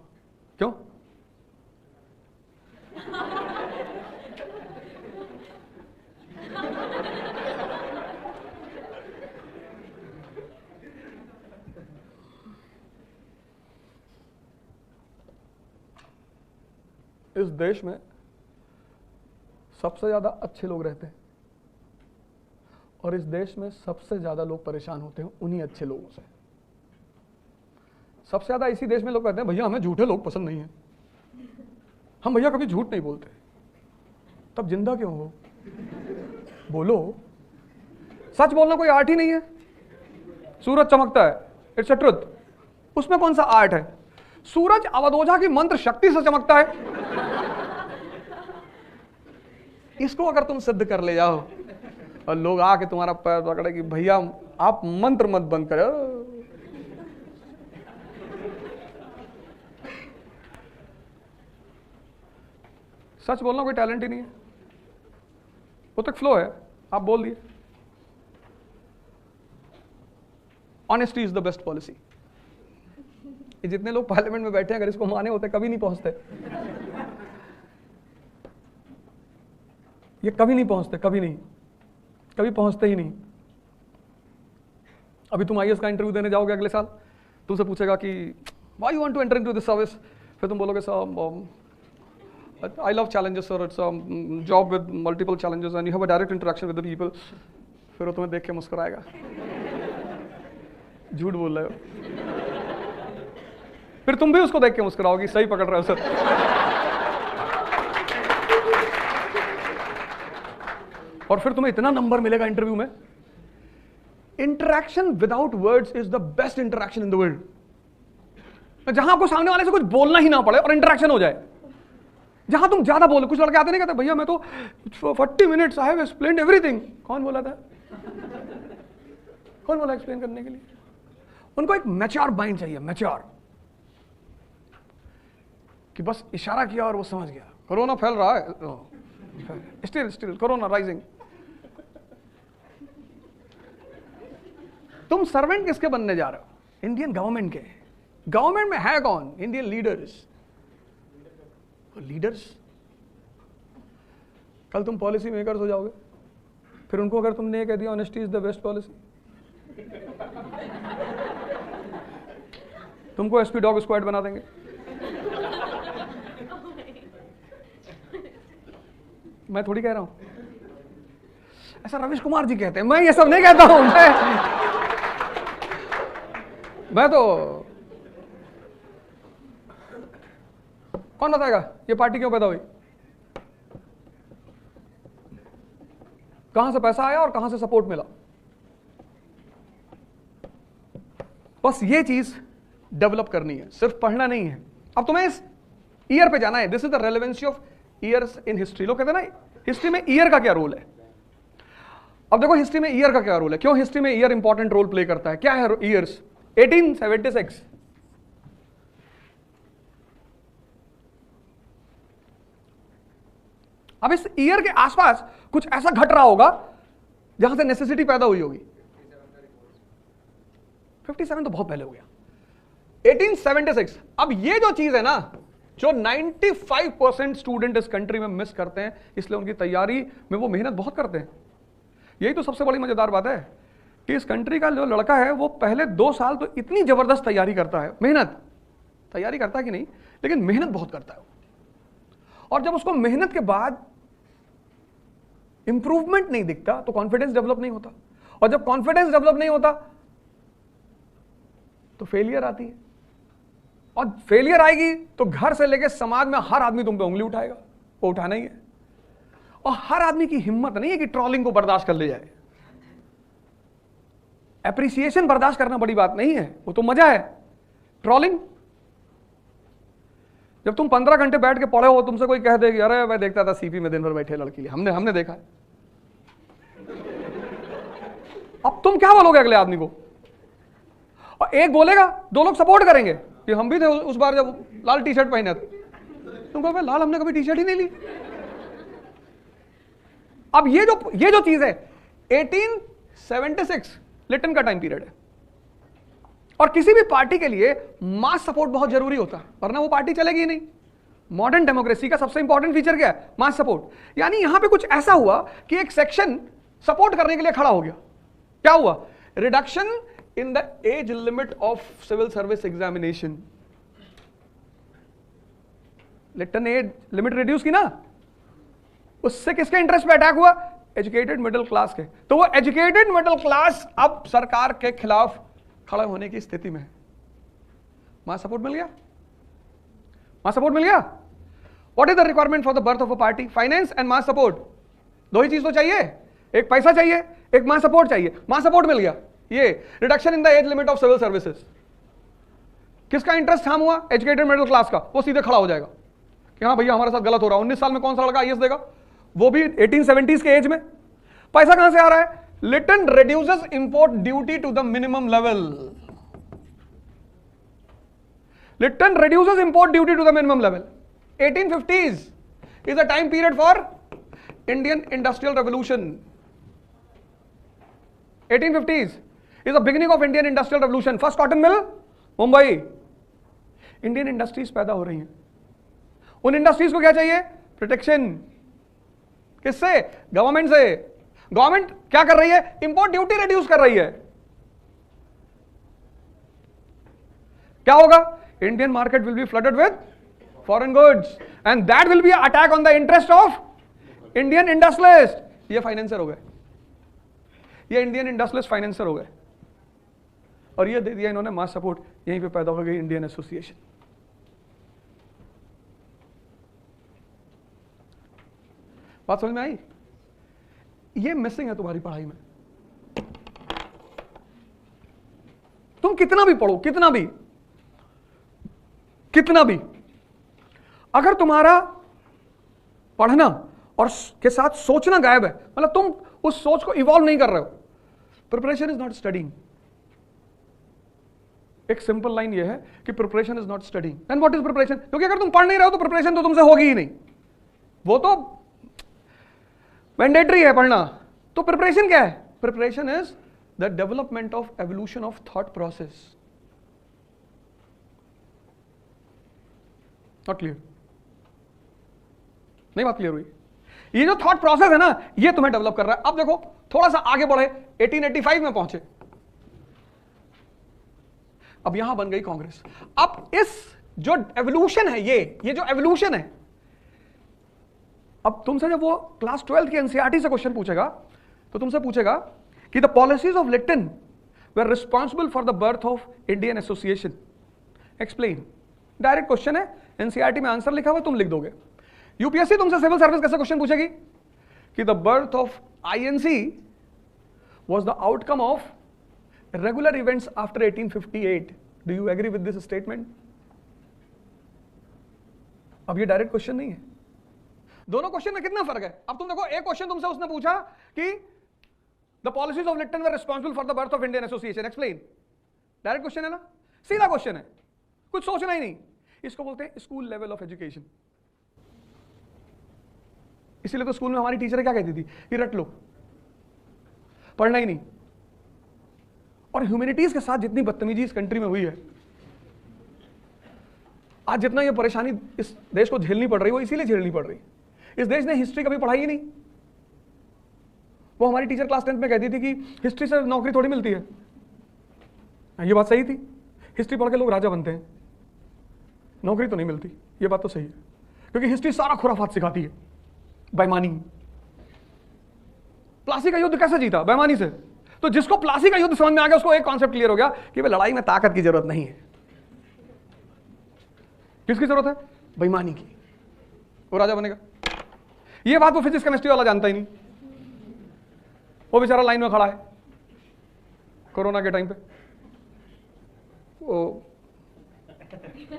क्यों, इस देश में सबसे ज्यादा अच्छे लोग रहते हैं और इस देश में सबसे ज्यादा लोग परेशान होते हैं उन्हीं अच्छे लोगों से। सबसे ज्यादा इसी देश में लोग कहते हैं भैया हमें झूठे लोग पसंद नहीं है, हम भैया कभी झूठ नहीं बोलते। तब जिंदा क्यों हो, बोलो। सच बोलना कोई आर्ट ही नहीं है। सूरज चमकता है, इट्स अ ट्रुथ, उसमें कौन सा आर्ट है। सूरज अवधोजा की मंत्र शक्ति से चमकता है, इसको अगर तुम सिद्ध कर ले जाओ और लोग आके तुम्हारा पैर पकड़े कि भैया आप मंत्र मत बंद करो, सच बोलना कोई टैलेंट ही नहीं है, वो तो फ्लो है, आप बोल दिए। Honesty is the best policy. ये जितने लोग पार्लियामेंट में बैठे हैं अगर इसको माने होते कभी नहीं पहुंचते, ये कभी नहीं पहुंचते, कभी नहीं, कभी पहुंचते ही नहीं। अभी तुम आईएएस का इंटरव्यू देने जाओगे अगले साल, तुमसे पूछेगा कि why you want to enter into this service, फिर तुम बोलोगे sir I love challenges sir, it's a job with multiple challenges and you have a direct interaction with the people. फिर वो तुम्हें देख के मुस्कुराएगा, झूठ बोल रहे हो, फिर तुम भी उसको देख के मुस्कुराओगी, सही पकड़ रहे हो सर। और फिर तुम्हें इतना नंबर मिलेगा इंटरव्यू में। Interaction without words is the best interaction in the world, जहां आपको सामने वाले से कुछ बोलना ही ना पड़े और इंटरैक्शन हो जाए, जहां तुम ज्यादा बोलो। कुछ लड़के आते नहीं कहते भैया मैं तो 40 minutes I have explained everything. कौन बोला था? कौन बोला एक्सप्लेन करने के लिए? उनको एक मैच्योर माइंड चाहिए, मैच्योर, कि बस इशारा किया और वो समझ गया कोरोना फैल रहा है, स्टिल कोरोना राइजिंग। तुम सर्वेंट किसके बनने जा रहे हो? इंडियन गवर्नमेंट के। गवर्नमेंट में है कौन? Indian leaders. लीडर्स, कल तुम पॉलिसी मेकर्स हो जाओगे, फिर उनको अगर तुमने ये कह दिया honesty is the best policy, तुमको एसपी डॉग स्क्वाड बना देंगे। मैं थोड़ी कह रहा हूं, ऐसा रविश कुमार जी कहते हैं, मैं ये सब नहीं कहता हूं। मैं तो, कौन बताएगा ये पार्टी क्यों पैदा हुई, कहां से पैसा आया और कहां से सपोर्ट मिला? बस ये चीज डेवलप करनी है, सिर्फ पढ़ना नहीं है। अब तुम्हें इस ईयर पे जाना है। This is the relevancy of years in history. लोग कहते हैं ना हिस्ट्री में ईयर का क्या रोल है। अब देखो हिस्ट्री में ईयर का क्या रोल है, क्यों हिस्ट्री में ईयर इंपॉर्टेंट रोल प्ले करता है, क्या है ईयर्स? 1876, अब इस ईयर के आसपास कुछ ऐसा घट रहा होगा जहां से नेसेसिटी पैदा हुई होगी। 57 तो बहुत पहले हो गया, 1876। अब ये जो चीज है ना, जो 95% स्टूडेंट इस कंट्री में मिस करते हैं, इसलिए उनकी तैयारी में वो मेहनत बहुत करते हैं। यही तो सबसे बड़ी मजेदार बात है कि इस कंट्री का जो लड़का है वो पहले 2 साल तो इतनी जबरदस्त तैयारी करता है, मेहनत, तैयारी करता है कि नहीं, लेकिन मेहनत बहुत करता है। और जब उसको मेहनत के बाद इंप्रूवमेंट नहीं दिखता तो कॉन्फिडेंस डेवलप नहीं होता, और जब कॉन्फिडेंस डेवलप नहीं होता तो फेलियर आती है, और फेलियर आएगी तो घर से लेकर समाज में हर आदमी तुम पे उंगली उठाएगा, वो उठाना ही है। और हर आदमी की हिम्मत नहीं है कि ट्रोलिंग को बर्दाश्त कर ले जाए। एप्रिसिएशन बर्दाश्त करना बड़ी बात नहीं है, वो तो मजा है। ट्रोलिंग, जब तुम 15 घंटे बैठ के पढ़े हो, तुमसे कोई कह देगी अरे मैं देखता था सीपी में दिन भर बैठे लड़की, हमने देखा है। अब तुम क्या बोलोगे अगले आदमी को? और एक बोलेगा, 2 लोग सपोर्ट करेंगे कि हम भी थे उस बार जब लाल टी शर्ट पहने थे। तुम कहोगे लाल हमने कभी टी शर्ट ही नहीं ली। अब ये जो चीज है 1876 लिटन का टाइम पीरियड है, और किसी भी पार्टी के लिए मास सपोर्ट बहुत जरूरी होता है, वरना वो पार्टी चलेगी ही नहीं। मॉडर्न डेमोक्रेसी का सबसे इंपॉर्टेंट फीचर क्या है? मास सपोर्ट। यानी यहां पे कुछ ऐसा हुआ कि एक सेक्शन सपोर्ट करने के लिए खड़ा हो गया। क्या हुआ? Reduction in the age limit of civil service examination. लिटन एज लिमिट रिड्यूस की ना, उससे किसके इंटरेस्ट पे अटैक हुआ? एजुकेटेड मिडिल क्लास के। तो वो एजुकेटेड मिडिल क्लास अब सरकार के खिलाफ खड़ा होने की स्थिति में है। मास सपोर्ट मिल गया, मास सपोर्ट मिल गया। What is the requirement for the birth of a party? Finance and mass support. 2 ही चीज तो चाहिए, एक पैसा चाहिए, एक मास सपोर्ट चाहिए। मास सपोर्ट मिल गया। ये reduction in the age limit of civil services, किसका इंटरेस्ट थाम हुआ? एजुकेटेड मिडिल क्लास का। वो सीधे खड़ा हो जाएगा कि हाँ भैया हमारे साथ गलत हो रहा है। 19 साल में कौन सा लड़का आईएएस देगा, वो भी 1870s के एज में? पैसा कहां से आ रहा है? Lytton reduces import duty to the minimum level. Lytton reduces import duty to the minimum level. 1850s is a time period for Indian Industrial Revolution. 1850s is the beginning of Indian Industrial Revolution. First cotton mill, Mumbai. Indian industries पैदा हो रही हैं। उन इंडस्ट्रीज को क्या चाहिए? प्रोटेक्शन। किससे? गवर्नमेंट से। गवर्नमेंट क्या कर रही है? इंपोर्ट ड्यूटी रिड्यूस कर रही है। क्या होगा? Indian market will be flooded with foreign goods and that will be attack on the interest of Indian industrialist. ये फाइनेंसर हो गए, ये इंडियन इंडस्ट्रियलिस्ट फाइनेंसर हो गए, और ये दे दिया इन्होंने मास सपोर्ट। यहीं पे पैदा हो गई इंडियन एसोसिएशन। बात समझ में आई? ये मिसिंग है तुम्हारी पढ़ाई में। तुम कितना भी पढ़ो, कितना भी, अगर तुम्हारा पढ़ना और के साथ सोचना गायब है, मतलब तुम उस सोच को इवॉल्व नहीं कर रहे हो, प्रिपरेशन इज नॉट स्टडिंग। एक सिंपल लाइन ये है कि preparation is not studying. Then what is preparation? क्योंकि अगर तुम पढ़ नहीं रहे हो तो प्रिपरेशन तो तुमसे होगी ही नहीं, वो तो मैंडेटरी है पढ़ना। तो प्रिपरेशन क्या है? Preparation is the development of evolution of thought process. Not clear? नहीं बात क्लियर हुई? ये जो थॉट प्रोसेस है ना, ये तुम्हें डेवलप कर रहा है। अब देखो थोड़ा सा आगे बढ़े, 1885 में पहुंचे, अब यहां बन गई कांग्रेस। अब इस जो एवोल्यूशन है, ये जो एवोल्यूशन है, अब तुमसे जब वो क्लास 12 की एनसीईआरटी से क्वेश्चन पूछेगा तो तुमसे पूछेगा कि the policies of Lytton were responsible for the birth of Indian association, explain. Direct question है, एनसीईआरटी में आंसर लिखा हुआ, तुम लिख दोगे। यूपीएससी तुमसे सिविल सर्विस कैसे क्वेश्चन पूछेगी कि the birth of INC was the outcome of regular events after 1858। Do you agree with this statement? अब ये डायरेक्ट क्वेश्चन नहीं है। दोनों क्वेश्चन में कितना फर्क है? अब तुम देखो, एक क्वेश्चन तुमसे उसने पूछा कि the policies of Lytton were responsible for the birth of Indian association, explain. Direct question है ना, सीधा क्वेश्चन है, कुछ सोचना ही नहीं। इसको बोलते हैं स्कूल लेवल ऑफ एजुकेशन। इसीलिए तो स्कूल में हमारी टीचर क्या कहती थी कि रट लो, पढ़ना ही नहीं। और ह्यूमैनिटीज के साथ जितनी बदतमीजी इस कंट्री में हुई है, आज जितना ये परेशानी इस देश को झेलनी पड़ रही है, वो इसीलिए झेलनी पड़ रही। इस देश ने हिस्ट्री कभी पढ़ाई ही नहीं। वो हमारी टीचर क्लास 10th में कहती थी कि हिस्ट्री से नौकरी थोड़ी मिलती है। ये बात सही थी, हिस्ट्री पढ़ के लोग राजा बनते हैं, नौकरी तो नहीं मिलती। ये बात तो सही है, क्योंकि हिस्ट्री सारा खुराफात सिखाती है, बेईमानी। प्लासी का युद्ध कैसे जीता? बेईमानी से। तो जिसको प्लासी का युद्ध समझ में आ गया, उसको एक कॉन्सेप्ट क्लियर हो गया कि भाई लड़ाई में ताकत की जरूरत नहीं है। किसकी जरूरत है? बेईमानी की। वो राजा बनेगा। ये बात वो फिजिक्स केमिस्ट्री वाला जानता ही नहीं। वो बेचारा लाइन में खड़ा है कोरोना के टाइम पे, वो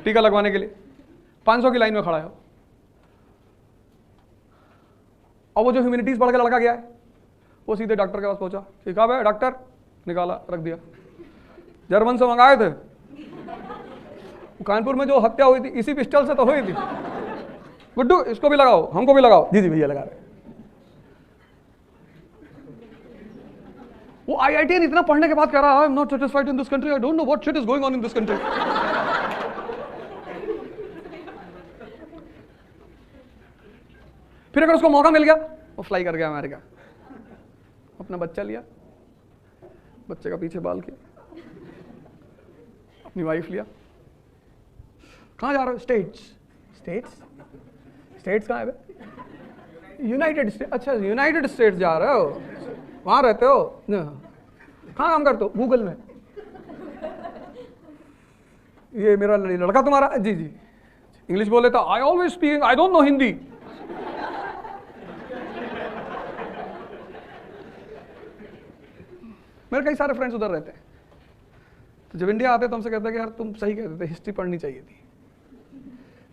टीका लगवाने के लिए 500 की लाइन में खड़ा है। और वो जो ह्यूमैनिटीज पढ़ के लड़का गया है, वो सीधे डॉक्टर के पास पहुंचा कि कहा भाई डॉक्टर, निकाला रख दिया। जर्मन से मंगाए थे, कानपुर में जो हत्या हुई थी इसी पिस्टल से तो हुई थी। गुड्डू इसको भी लगाओ, हमको भी लगाओ। जी जी भैया लगा रहे। वो आईआईटीएन इतना पढ़ने के बाद कह रहा है, I am not satisfied in this country, I don't know what shit is going on in this country. फिर अगर उसको मौका मिल गया, वो फ्लाई कर गया अमेरिका, अपना बच्चा लिया, बच्चे का पीछे बाल किया, अपनी वाइफ लिया। कहां जा रहे हो? स्टेट्स। स्टेट्स? स्टेट्स कहां है? United states. अच्छा यूनाइटेड स्टेट्स जा रहे हो, वहां रहते हो? कहां काम करते हो? गूगल में। ये मेरा लड़का तुम्हारा? जी जी। इंग्लिश बोल लेता, I always speaking, I don't know Hindi. मेरे कई सारे फ्रेंड्स उधर रहते हैं, तो जब इंडिया आते तो हमसे कहते हैं कि यार तुम सही कहते थे, हिस्ट्री पढ़नी चाहिए थी,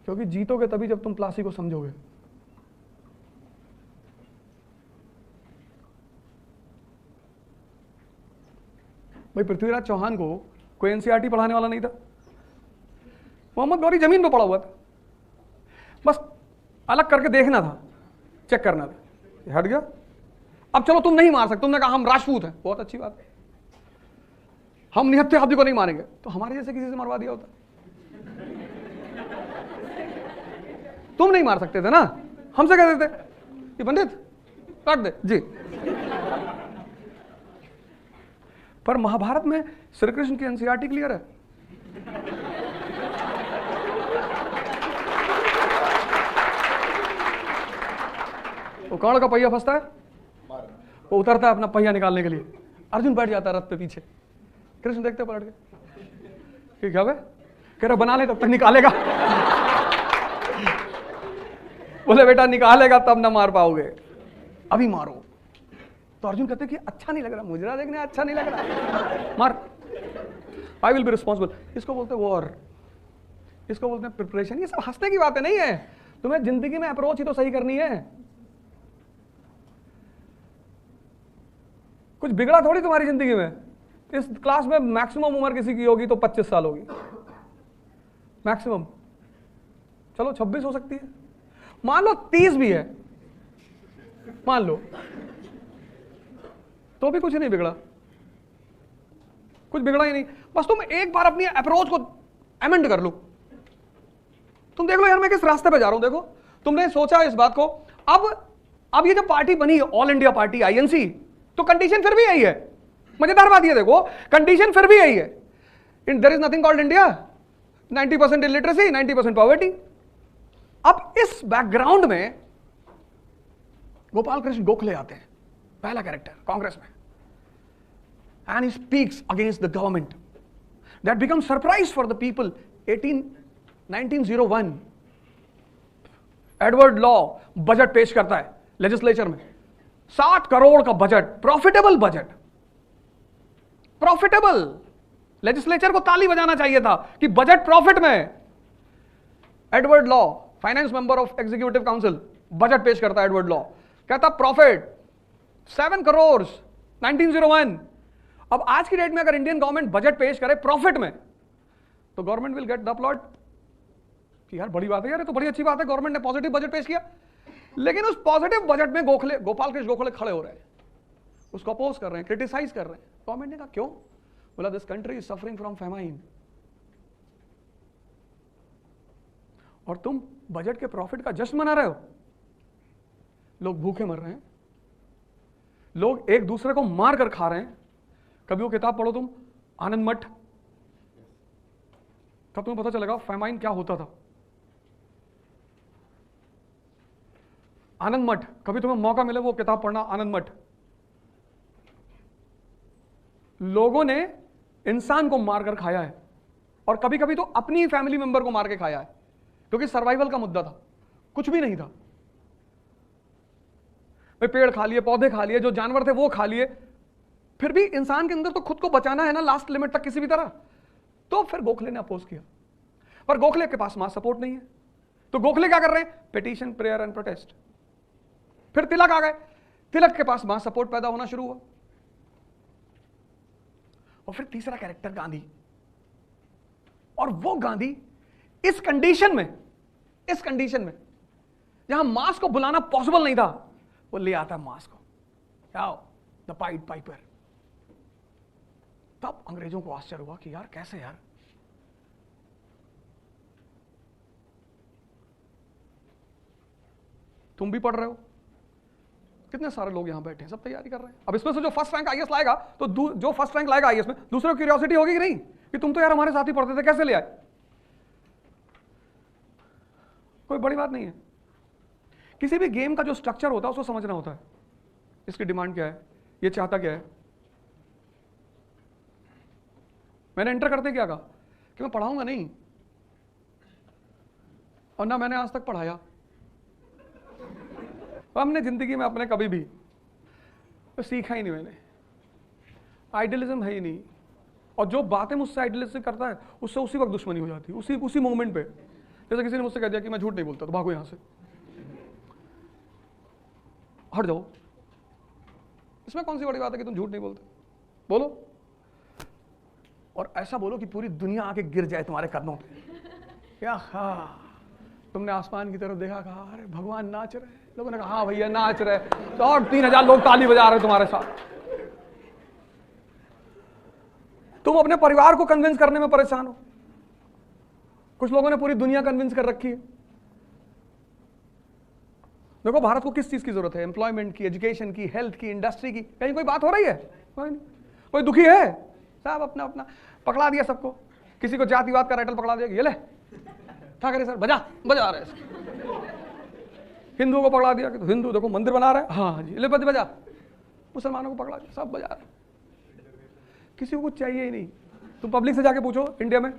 क्योंकि जीतोगे तभी जब तुम प्लासी को समझोगे। भाई पृथ्वीराज चौहान को कोई एनसीईआरटी पढ़ाने वाला नहीं था, मोहम्मद गौरी जमीन पे पड़ा हुआ था, बस अलग करके देखना था, चेक करना था, हट गया। अब चलो तुम नहीं मार सकते, तुमने कहा हम राजपूत हैं, बहुत अच्छी बात है, हम निहत्थे हाथी को नहीं मारेंगे, तो हमारे जैसे किसी से मरवा दिया होता। तुम नहीं मार सकते थे ना, हमसे कह देते कि पंडित काट दे जी। पर महाभारत में श्री कृष्ण की एनसीईआरटी क्लियर है। वो कौन का पहिया फंसता है, वो उतरता है अपना पहिया निकालने के लिए, अर्जुन बैठ जाता है रथ पे पीछे, कृष्ण देखते पलट के, क्या कह रहा बना ले तब तक निकालेगा। बोले बेटा निकालेगा तब ना मार पाओगे, अभी मारो। तो अर्जुन कहते कि अच्छा नहीं लग रहा, मुजरा देखने अच्छा नहीं लग रहा, मार, आई विल बी रिस्पॉन्सिबल। इसको बोलते वॉर, इसको बोलते हैं प्रिपरेशन। ये सब हंसने की बातें नहीं है, तुम्हें जिंदगी में अप्रोच ही तो सही करनी है। कुछ बिगड़ा थोड़ी तुम्हारी जिंदगी में। इस क्लास में मैक्सिमम उम्र किसी की होगी तो 25 साल होगी मैक्सिमम, चलो 26 हो सकती है, मान लो 30 भी है, मान लो, तो भी कुछ नहीं बिगड़ा, कुछ बिगड़ा ही नहीं। बस तुम एक बार अपनी अप्रोच को अमेंड कर लो। तुम देख लो यार मैं किस रास्ते पे जा रहा हूं, देखो तुमने सोचा इस बात को, अब ये जो पार्टी बनी ऑल इंडिया पार्टी आईएनसी, तो कंडीशन फिर भी यही है। मजेदार बात ये देखो, कंडीशन फिर भी यही है, there is nothing called India, 90% illiteracy, 90% poverty. अब इस बैकग्राउंड में गोपाल कृष्ण गोखले आते हैं, पहला कैरेक्टर कांग्रेस में, and he speaks against the government that become surprise for the people. 1901 Edward law budget पेश करता है लेजिस्लेचर में, 60 करोड़ का budget, profitable budget, profitable. Legislature को ताली बजाना चाहिए था कि बजट प्रॉफिट में। Edward law, finance member of executive council, budget पेश करता है एडवर्ड लॉ, कहता प्रॉफिट 7 करोड़ 1901। अब आज की डेट में अगर इंडियन गवर्नमेंट बजट पेश करे प्रॉफिट में, तो government will get the upload कि यार बड़ी बात है, यार ये तो बड़ी अच्छी बात है, गवर्नमेंट ने पॉजिटिव बजट पेश किया। लेकिन उस पॉजिटिव बजट में गोपाल कृष्ण गोखले खड़े हो रहे हैं, उसको अपोज कर रहे हैं, क्रिटिसाइज कर रहे हैं। गवर्नमेंट ने कहा क्यों? बोला this country is suffering from famine, और तुम बजट के प्रॉफिट का जश्न मना रहे हो। लोग भूखे मर रहे हैं, लोग एक दूसरे को मार कर खा रहे हैं। कभी वो किताब पढ़ो तुम, आनंद मठ, तब तुम्हें पता चलेगा फेमाइन क्या होता था। आनंद मठ, कभी तुम्हें मौका मिले वो किताब पढ़ना, आनंद मठ। लोगों ने इंसान को मारकर खाया है, और कभी कभी तो अपनी ही फैमिली मेंबर को मार के खाया है, क्योंकि सर्वाइवल का मुद्दा था, कुछ भी नहीं था। भाई पेड़ खा लिए, पौधे खा लिए, जो जानवर थे वो खा लिए, फिर भी इंसान के अंदर तो खुद को बचाना है ना लास्ट लिमिट तक किसी भी तरह। तो फिर गोखले ने अपोज किया, पर गोखले के पास मास सपोर्ट नहीं है, तो गोखले क्या कर रहे हैं? Petition, prayer and protest. फिर तिलक आ गए, तिलक के पास मास सपोर्ट पैदा होना शुरू हुआ। और फिर तीसरा कैरेक्टर गांधी, और वो गांधी इस कंडीशन में जहां मास को बुलाना पॉसिबल नहीं था, वो ले आता मास को, आओ द पाइड पाइपर। तब अंग्रेजों को आश्चर्य हुआ कि यार कैसे यार, तुम भी पढ़ रहे हो, कितने सारे लोग यहां बैठे हैं, सब तैयारी कर रहे हैं। अब इसमें से जो फर्स्ट रैंक आईएएस लाएगा, तो जो फर्स्ट रैंक लाएगा आईएएस में, दूसरों की क्यूरियोसिटी होगी कि नहीं, कि तुम तो यार हमारे साथ ही पढ़ते थे, कैसे ले आए? कोई बड़ी बात नहीं है। किसी भी गेम का जो स्ट्रक्चर होता है उसको समझना होता है, इसकी डिमांड क्या है, ये चाहता क्या है। मैंने एंटर करते क्या कहा कि मैं पढ़ाऊंगा नहीं, और ना मैंने आज तक पढ़ाया। हमने जिंदगी में अपने कभी भी तो सीखा ही नहीं, मैंने आइडियलिज्म है ही नहीं, और जो बातें मुझसे आइडियलिज्म करता है उससे उसी वक्त दुश्मनी हो जाती है, उसी मोमेंट पे। जैसे किसी ने मुझसे कह दिया कि मैं झूठ नहीं बोलता, तो भागो यहां से, हट जाओ। इसमें कौन सी बड़ी बात है कि तुम झूठ नहीं बोलते? बोलो, और ऐसा बोलो कि पूरी दुनिया आके गिर जाए तुम्हारे कदमों पे। क्या हाँ, तुमने आसमान की तरफ देखा, कहा अरे भगवान नाच रहे, लोगों ने कहा हाँ भैया नाच रहे, तो और 3000 लोग ताली बजा रहे तुम्हारे साथ। तुम अपने परिवार को कन्विंस करने में परेशान हो, कुछ लोगों ने पूरी दुनिया कन्विंस कर रखी है। देखो भारत को किस चीज की जरूरत है? एम्प्लॉयमेंट की, एजुकेशन की, हेल्थ की, इंडस्ट्री की। कहीं कोई बात हो रही है? कोई नहीं। कोई दुखी है? सब अपना अपना पकड़ा दिया सबको। किसी को जातिवाद का राइटल पकड़ा दिया, ये ले क्या करे सर, बजा रहे हिंदुओं को पकड़ा दिया कि तो हिंदू देखो मंदिर बना रहे हैं, हाँ जी ले बजा, मुसलमानों को पकड़ा दिया सब बजा रहे, किसी को कुछ चाहिए ही नहीं। तुम पब्लिक से जाके पूछो इंडिया में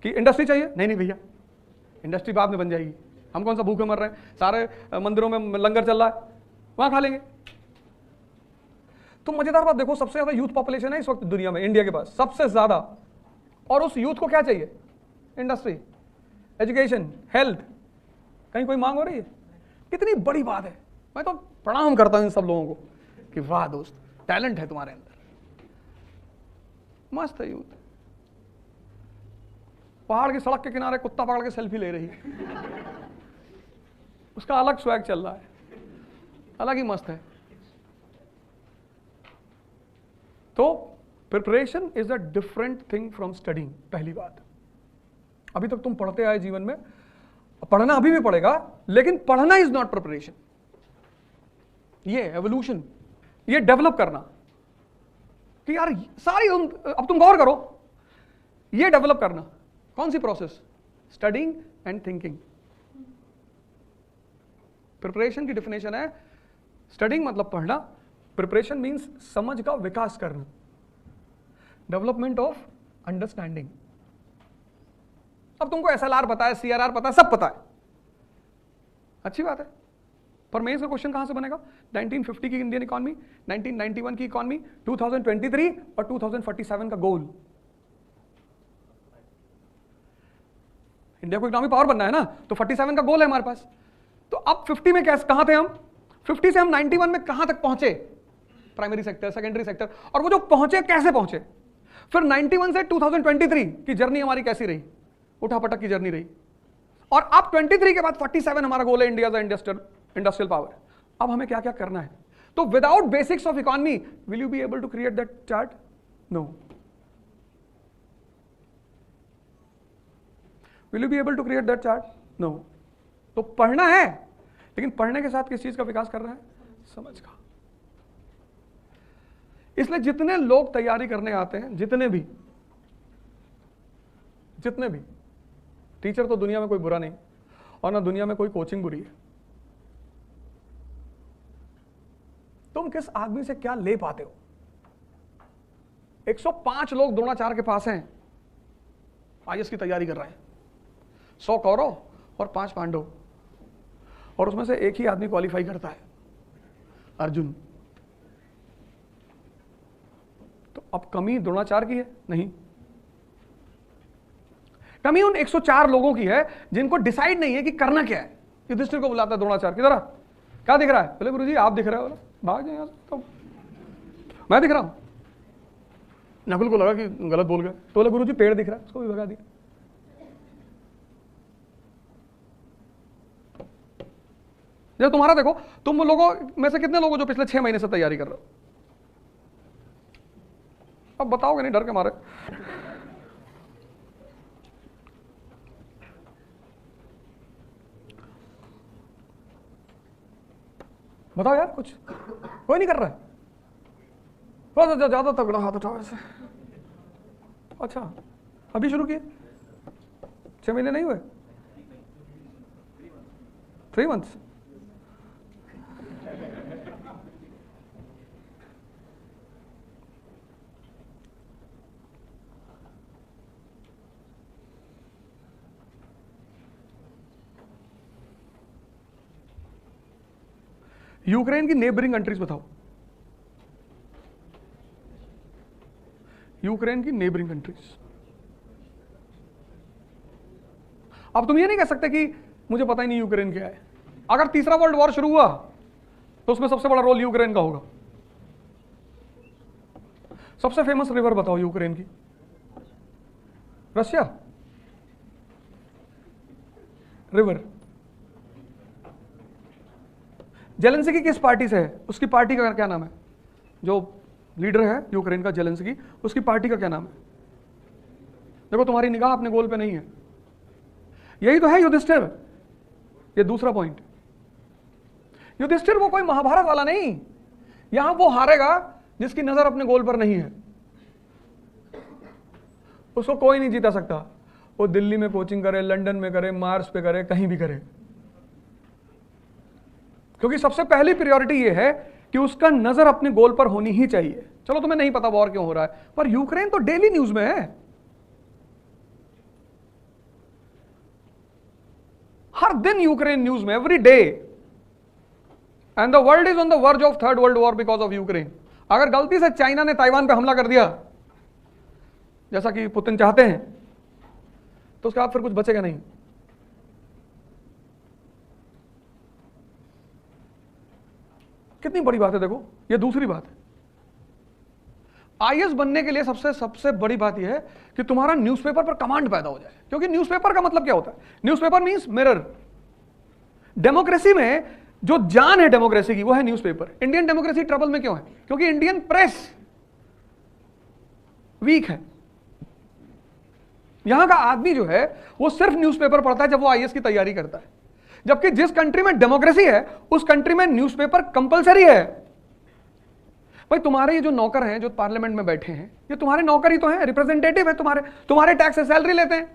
कि इंडस्ट्री चाहिए, नहीं भैया इंडस्ट्री बाद में बन जाएगी, हम कौन सा भूखे मर रहे हैं, सारे मंदिरों में लंगर चल रहा है, वहां खा लेंगे। तो मजेदार बात देखो, सबसे ज्यादा यूथ पॉपुलेशन है इस वक्त दुनिया में, इंडिया के पास सबसे ज्यादा, और उस यूथ को क्या चाहिए, इंडस्ट्री, एजुकेशन, हेल्थ, कहीं कोई मांग हो रही है? कितनी बड़ी बात है। मैं तो प्रणाम करता हूं इन सब लोगों को कि वाह दोस्त, टैलेंट है तुम्हारे अंदर, मस्त है यूथ। पहाड़ की सड़क के किनारे कुत्ता पकड़ के सेल्फी ले रही है, उसका अलग स्वैग चल रहा है, अलग ही मस्त है। तो preparation is a different thing from studying. पहली बात, अभी तक तुम पढ़ते आए जीवन में, पढ़ना अभी भी पड़ेगा, लेकिन पढ़ना इज नॉट प्रिपरेशन। ये एवोल्यूशन, ये डेवलप करना कि यार सारी अब तुम गौर करो, ये डेवलप करना कौन सी process, studying and thinking. Preparation की डेफिनेशन है, स्टडिंग मतलब पढ़ना, प्रिपरेशन मींस समझ का विकास करना, डेवलपमेंट ऑफ अंडरस्टैंडिंग। अब तुमको एसएलआर पता है, सीआरआर पता है, सब पता है, अच्छी बात है, पर मेंस का क्वेश्चन कहां से बनेगा? 1950 की इंडियन इकॉनमी, 1991 की इकॉनमी, 2023 और 2047 का गोल। इंडिया को इकोनॉमिक पावर बनना है ना, तो 47 का गोल है हमारे पास। तो अब 50 में कैसे, कहां थे हम? 50 से हम 91 में कहां तक पहुंचे? प्राइमरी सेक्टर, सेकेंडरी सेक्टर, और वो जो पहुंचे कैसे पहुंचे? फिर 91 से 2023 की जर्नी हमारी कैसी रही? उठापटक की जर्नी रही। और अब 23 के बाद 47 हमारा गोल है, इंडिया का इंडस्ट्रियल पावर। अब हमें क्या क्या करना है? तो without basics of economy will you be able to create that chart? No. Will you be able to create that chart? No. तो पढ़ना है, लेकिन पढ़ने के साथ किस चीज का विकास करना है? समझ का। इसलिए जितने लोग तैयारी करने आते हैं, जितने भी टीचर, तो दुनिया में कोई बुरा नहीं, और ना दुनिया में कोई कोचिंग बुरी है। तुम किस आदमी से क्या ले पाते हो? 105 लोग द्रोणाचार्य के पास हैं, आईएएस की तैयारी कर रहे हैं, 100 कौरव और 5 पांडव, और उसमें से एक ही आदमी क्वालिफाई करता है, अर्जुन। तो अब कमी द्रोणाचार्य की है? नहीं, कमी उन 104 लोगों की है जिनको डिसाइड नहीं है कि करना क्या है। युधिष्ठिर को बुलाता है द्रोणाचार्य, किधर आ, क्या दिख रहा है? बोले गुरुजी आप दिख रहे हो। भाग जाए यहां से, तो मैं दिख रहा हूं। नकुल को लगा कि गलत बोल गया, तो बोले गुरुजी पेड़ दिख रहा है, उसको भी भगा दिया। जब तुम्हारा देखो, तुम लोगों में से कितने लोगों जो पिछले 6 महीने से तैयारी कर रहे हो? अब बताओगे नहीं डर के मारे? बताओ यार, कुछ कोई नहीं कर रहा है? थोड़ा ज्यादा तगड़ा हाथ उठाओ ऐसे। अच्छा, अभी शुरू किए? 6 महीने नहीं हुए? 3 मंथ्स? यूक्रेन की नेबरिंग कंट्रीज बताओ, यूक्रेन की नेबरिंग कंट्रीज। अब तुम ये नहीं कह सकते कि मुझे पता ही नहीं यूक्रेन क्या है। अगर तीसरा वर्ल्ड वॉर शुरू हुआ तो उसमें सबसे बड़ा रोल यूक्रेन का होगा। सबसे फेमस रिवर बताओ यूक्रेन की? Russia river. जेलेंस्की किस पार्टी से है? उसकी पार्टी का क्या नाम है? जो लीडर है यूक्रेन का, जेलेंस्की, उसकी पार्टी का क्या नाम है? देखो तुम्हारी निगाह अपने गोल पे नहीं है। यही तो है युधिष्ठिर। ये दूसरा पॉइंट, युधिष्ठिर वो कोई महाभारत वाला नहीं, यहां वो हारेगा जिसकी नजर अपने गोल पर नहीं है। उसको कोई नहीं जीता सकता। वो दिल्ली में कोचिंग करे, लंदन में करे, मार्स पे करे, कहीं भी करे, क्योंकि सबसे पहली प्रायोरिटी यह है कि उसका नजर अपने गोल पर होनी ही चाहिए। चलो तुम्हें नहीं पता वॉर क्यों हो रहा है, पर यूक्रेन तो डेली न्यूज में है, हर दिन यूक्रेन न्यूज में, every day, and the world is on the verge of third world war because of Ukraine. अगर गलती से चाइना ने ताइवान पे हमला कर दिया जैसा कि पुतिन चाहते हैं, तो उसके बाद फिर कुछ बचेगा नहीं। कितनी बड़ी बात है, देखो ये दूसरी बात है। आईएएस बनने के लिए सबसे बड़ी बात यह है कि तुम्हारा न्यूज़पेपर पर कमांड पैदा हो जाए, क्योंकि न्यूज़पेपर का मतलब क्या होता है? Newspaper means mirror. डेमोक्रेसी में जो जान है डेमोक्रेसी की, वो है न्यूज़पेपर। इंडियन डेमोक्रेसी ट्रबल में क्यों है? क्योंकि इंडियन प्रेस वीक है। यहां का आदमी जो है वो सिर्फ न्यूज़पेपर पढ़ता है जब वो आईएएस की तैयारी करता है, जबकि जिस कंट्री में डेमोक्रेसी है उस कंट्री में न्यूज़पेपर कंपलसरी है। भाई तुम्हारे ये जो नौकर हैं जो पार्लियामेंट में बैठे हैं, ये तुम्हारे नौकर ही तो हैं, रिप्रेजेंटेटिव है, तुम्हारे टैक्स से सैलरी लेते हैं।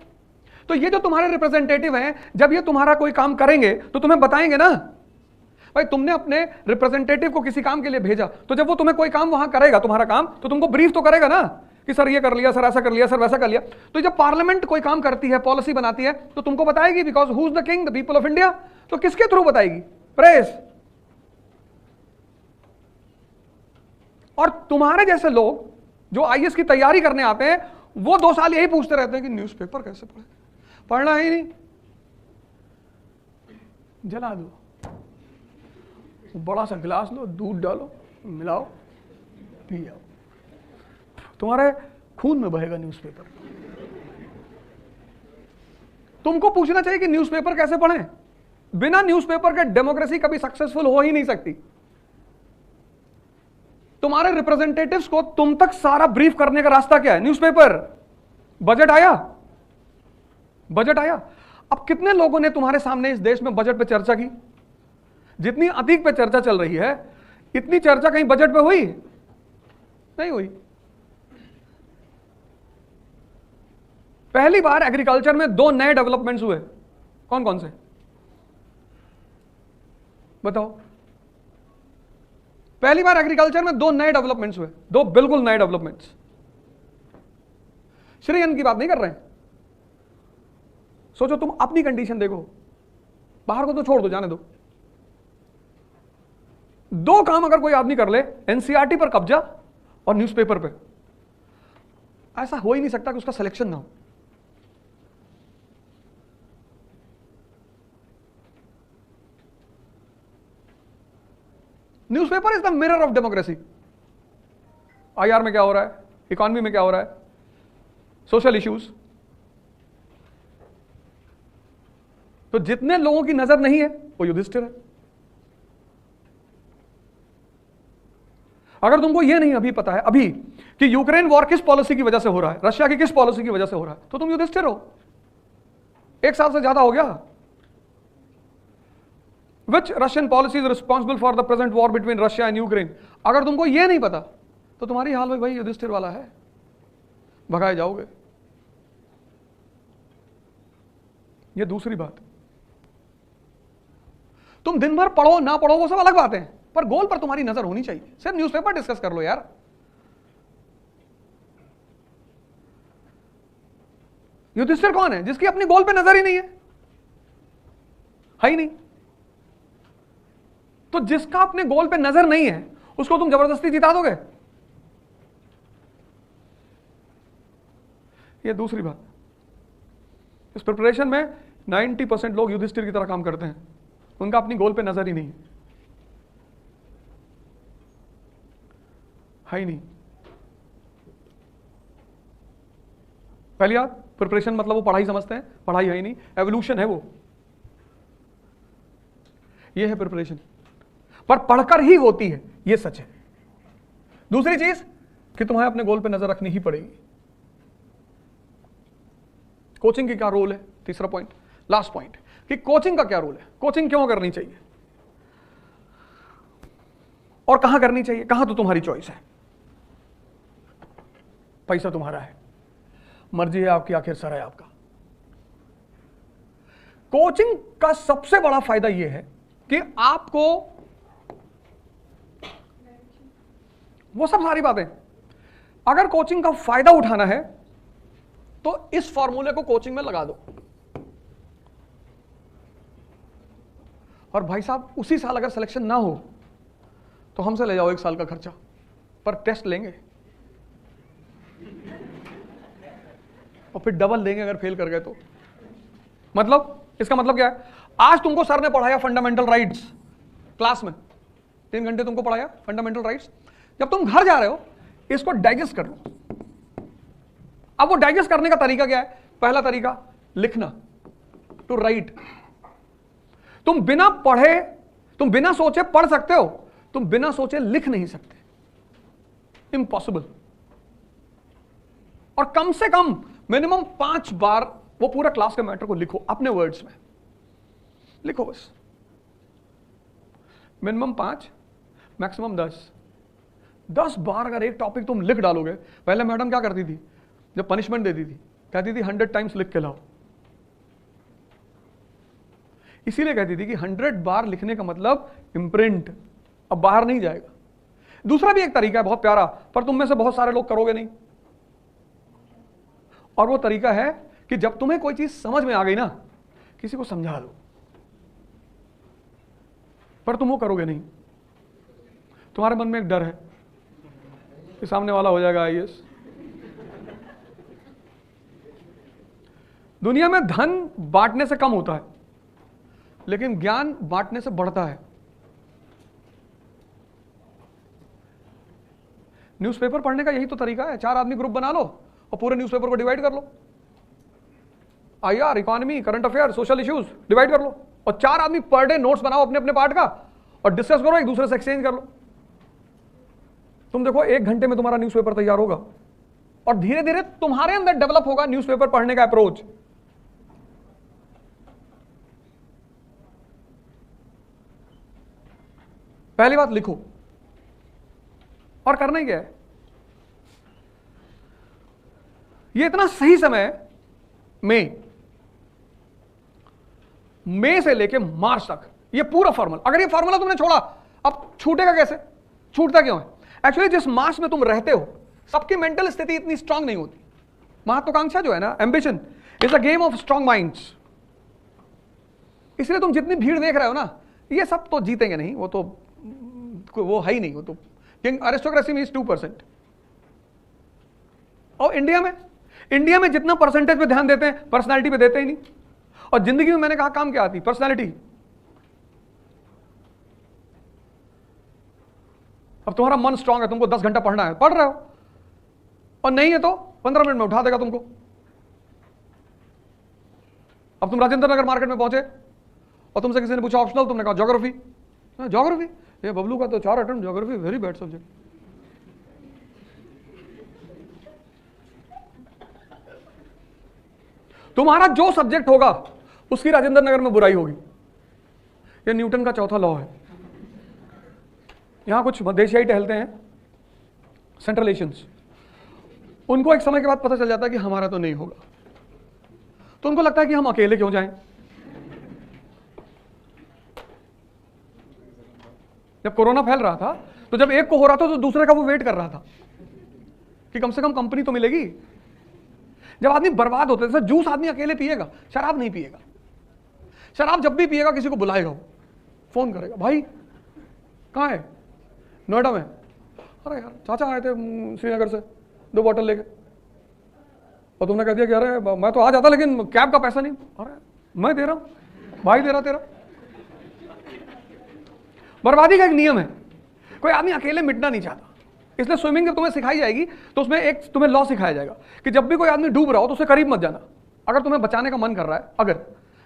तो ये जो तुम्हारे रिप्रेजेंटेटिव हैं, जब ये तुम्हारा कोई काम करेंगे तो तुम्हें बताएंगे ना। भाई तुमने अपने रिप्रेजेंटेटिव को किसी काम के लिए भेजा, तो जब वो तुम्हें कोई काम वहां करेगा, तुम्हारा काम, तो तुमको ब्रीफ तो करेगा ना कि सर ये कर लिया, सर ऐसा कर लिया, सर वैसा कर लिया। तो जब पार्लियामेंट कोई काम करती है, पॉलिसी बनाती है, तो तुमको बताएगी, because who is the king? The people of India. तो किसके थ्रू बताएगी? प्रेस। और तुम्हारे जैसे लोग जो आईएएस की तैयारी करने आते हैं, वो 2 साल यही पूछते रहते हैं कि न्यूज़पेपर कैसे पढ़े, पढ़ना ही नहीं, जला दो, बड़ा सा गिलास लो, दूध डालो, मिलाओ, पी जाओ, तुम्हारे खून में बहेगा न्यूज़पेपर। तुमको पूछना चाहिए कि न्यूज़पेपर कैसे पढ़ें। बिना न्यूज़पेपर के डेमोक्रेसी कभी सक्सेसफुल हो ही नहीं सकती। तुम्हारे रिप्रेजेंटेटिव्स को तुम तक सारा ब्रीफ करने का रास्ता क्या है? न्यूज़पेपर। बजट आया, बजट आया। अब कितने लोगों ने तुम्हारे सामने इस देश में बजट पे चर्चा की? जितनी अधिक पे चर्चा चल रही है, इतनी चर्चा कहीं बजट पे हुई? नहीं हुई। पहली बार एग्रीकल्चर में 2 नए डेवलपमेंट्स हुए। कौन कौन से बताओ? पहली बार एग्रीकल्चर में 2 नए डेवलपमेंट्स हुए, 2 बिल्कुल नए डेवलपमेंट्स। श्रेयन की बात नहीं कर रहे हैं। सोचो, तुम अपनी कंडीशन देखो, बाहर को तो छोड़ दो, जाने दो। 2 काम अगर कोई आदमी कर ले, एनसीईआरटी पर कब्जा और न्यूज़पेपर पे, ऐसा हो ही नहीं सकता कि उसका सिलेक्शन ना हो। Newspaper is the mirror of democracy. IR में क्या हो रहा है, इकोनॉमी में क्या हो रहा है, सोशल इश्यूज। तो जितने लोगों की नजर नहीं है वो युधिष्ठिर है। अगर तुमको यह नहीं अभी पता है अभी कि यूक्रेन वॉर किस पॉलिसी की वजह से हो रहा है, रशिया की किस पॉलिसी की वजह से हो रहा है, तो तुम युधिष्ठिर हो। 1 साल से ज्यादा हो गया। Which Russian policy is responsible for the present war between Russia and Ukraine? अगर तुमको ये नहीं पता तो तुम्हारी हाल भाई युधिष्ठिर वाला है, भगाए जाओगे। ये दूसरी बात। तुम दिन भर पढ़ो ना पढ़ो वो सब अलग बातें हैं, पर गोल पर तुम्हारी नजर होनी चाहिए। सिर्फ न्यूज़पेपर डिस्कस कर लो यार। युधिष्ठिर कौन है? जिसकी अपनी गोल पे नजर ही नहीं है ही नहीं। तो जिसका अपने गोल पे नजर नहीं है उसको तुम जबरदस्ती जिता दोगे? ये दूसरी बात। इस प्रिपरेशन में 90% लोग युधिष्ठिर की तरह काम करते हैं, उनका अपनी गोल पे नजर ही नहीं है ही नहीं। पहली बात, प्रिपरेशन मतलब वो पढ़ाई समझते हैं, पढ़ाई है ही नहीं, एवोल्यूशन है वो, ये है प्रिपरेशन। पर पढ़कर ही होती है, ये सच है। दूसरी चीज कि तुम्हें अपने गोल पे नजर रखनी ही पड़ेगी। कोचिंग की क्या रोल है? तीसरा पॉइंट, लास्ट पॉइंट, कि कोचिंग का क्या रोल है, कोचिंग क्यों करनी चाहिए और कहां करनी चाहिए। कहां तो तुम्हारी चॉइस है, पैसा तुम्हारा है, मर्जी है आपकी, आखिर सर है आपका। कोचिंग का सबसे बड़ा फायदा यह है कि आपको वो सब सारी बातें। अगर कोचिंग का फायदा उठाना है तो इस फॉर्मूले को कोचिंग में लगा दो, और भाई साहब उसी साल अगर सिलेक्शन ना हो तो हमसे ले जाओ 1 साल का खर्चा, पर टेस्ट लेंगे और फिर डबल देंगे अगर फेल कर गए तो। मतलब इसका मतलब क्या है? आज तुमको सर ने पढ़ाया फंडामेंटल राइट्स क्लास में, 3 घंटे तुमको पढ़ाया फंडामेंटल राइट्स। जब तुम घर जा रहे हो इसको डाइजेस्ट कर लो। अब वो डाइजेस्ट करने का तरीका क्या है? पहला तरीका लिखना, टू राइट। तुम बिना पढ़े, तुम बिना सोचे पढ़ सकते हो, तुम बिना सोचे लिख नहीं सकते, इम्पॉसिबल। और कम से कम मिनिमम 5 बार वो पूरा क्लास के मैटर को लिखो, अपने वर्ड्स में लिखो बस। मिनिमम 5, मैक्सिमम 10 बार अगर एक टॉपिक तुम लिख डालोगे। पहले मैडम क्या करती थी? जब पनिशमेंट देती थी कहती थी 100 टाइम्स लिख के लाओ। इसीलिए कहती थी कि 100 बार लिखने का मतलब इम्प्रिंट, अब बाहर नहीं जाएगा। दूसरा भी एक तरीका है बहुत प्यारा, पर तुम में से बहुत सारे लोग करोगे नहीं, और वो तरीका है कि जब तुम्हें कोई चीज समझ में आ गई ना, किसी को समझा दो, पर तुम वो करोगे नहीं। तुम्हारे मन में एक डर है कि सामने वाला हो जाएगा IAS। दुनिया में धन बांटने से कम होता है, लेकिन ज्ञान बांटने से बढ़ता है। न्यूज़पेपर पढ़ने का यही तो तरीका है। 4 आदमी ग्रुप बना लो और पूरे न्यूज़पेपर को डिवाइड कर लो। IR, economy, current affair, social issues divide कर लो, और 4 आदमी पर डे नोट्स बनाओ अपने अपने पार्ट का और डिस्कस करो, एक दूसरे से एक्सचेंज कर लो। तुम देखो 1 घंटे में तुम्हारा न्यूज़पेपर तैयार होगा, और धीरे धीरे तुम्हारे अंदर डेवलप होगा न्यूज़पेपर पढ़ने का अप्रोच। पहली बात लिखो, और करना ही क्या है? ये इतना सही समय मई से लेके मार्च तक, ये पूरा फॉर्मूला, अगर ये फॉर्मूला तुमने छोड़ा, अब छूटेगा कैसे? छूटता क्यों है? एक्चुअली जिस मास में तुम रहते हो, सबकी मेंटल स्थिति इतनी स्ट्रांग नहीं होती। महत्वाकांक्षा जो है ना, ambition is a game of strong minds. इसलिए तुम जितनी भीड़ देख रहे हो ना, ये सब तो जीतेंगे नहीं, वो है ही नहीं। वो तो किंग अरिस्टोक्रेसी में 2%। और इंडिया में जितना परसेंटेज पे ध्यान देते हैं, पर्सनालिटी पे देते ही नहीं। और जिंदगी में मैंने कहा काम क्या आती? पर्सनालिटी। अब तुम्हारा मन स्ट्रांग है, तुमको 10 घंटा पढ़ना है, पढ़ रहे हो, और नहीं है तो 15 मिनट में उठा देगा तुमको। अब तुम राजेंद्र नगर मार्केट में पहुंचे और तुमसे किसी ने पूछा ऑप्शनल, तुमने कहा ज्योग्राफी। ज्योग्राफी, ये बबलू का तो 4 attempt, geography very bad subject. तुम्हारा जो सब्जेक्ट होगा उसकी राजेंद्र नगर में बुराई होगी। ये न्यूटन का चौथा लॉ है। यहां कुछ मध्येशियाई टहलते हैं, सेंट्रल एशियंस, उनको एक समय के बाद पता चल जाता है कि हमारा तो नहीं होगा, तो उनको लगता है कि हम अकेले क्यों जाएं। जब कोरोना फैल रहा था, तो जब एक को हो रहा था तो दूसरे का वो वेट कर रहा था कि कम से कम कंपनी तो मिलेगी। जब आदमी बर्बाद होते थे, जूस आदमी अकेले पिएगा, शराब नहीं पिएगा। शराब जब भी पिएगा किसी को बुलाएगा, वो फोन करेगा, भाई कहाँ है? नोएडा में। अरे यार चाचा आए थे श्रीनगर से 2 बॉटल लेके, और तुमने कह दिया कि अरे मैं तो आ जाता लेकिन कैब का पैसा नहीं। अरे मैं दे रहा हूं, भाई दे रहा तेरा। बर्बादी का एक नियम है, कोई आदमी अकेले मिटना नहीं चाहता। इसलिए स्विमिंग जब तुम्हें सिखाई जाएगी तो उसमें एक तुम्हें लॉ सिखाया जाएगा कि जब भी कोई आदमी डूब रहा हो तो उसके करीब मत जाना। अगर तुम्हें बचाने का मन कर रहा है, अगर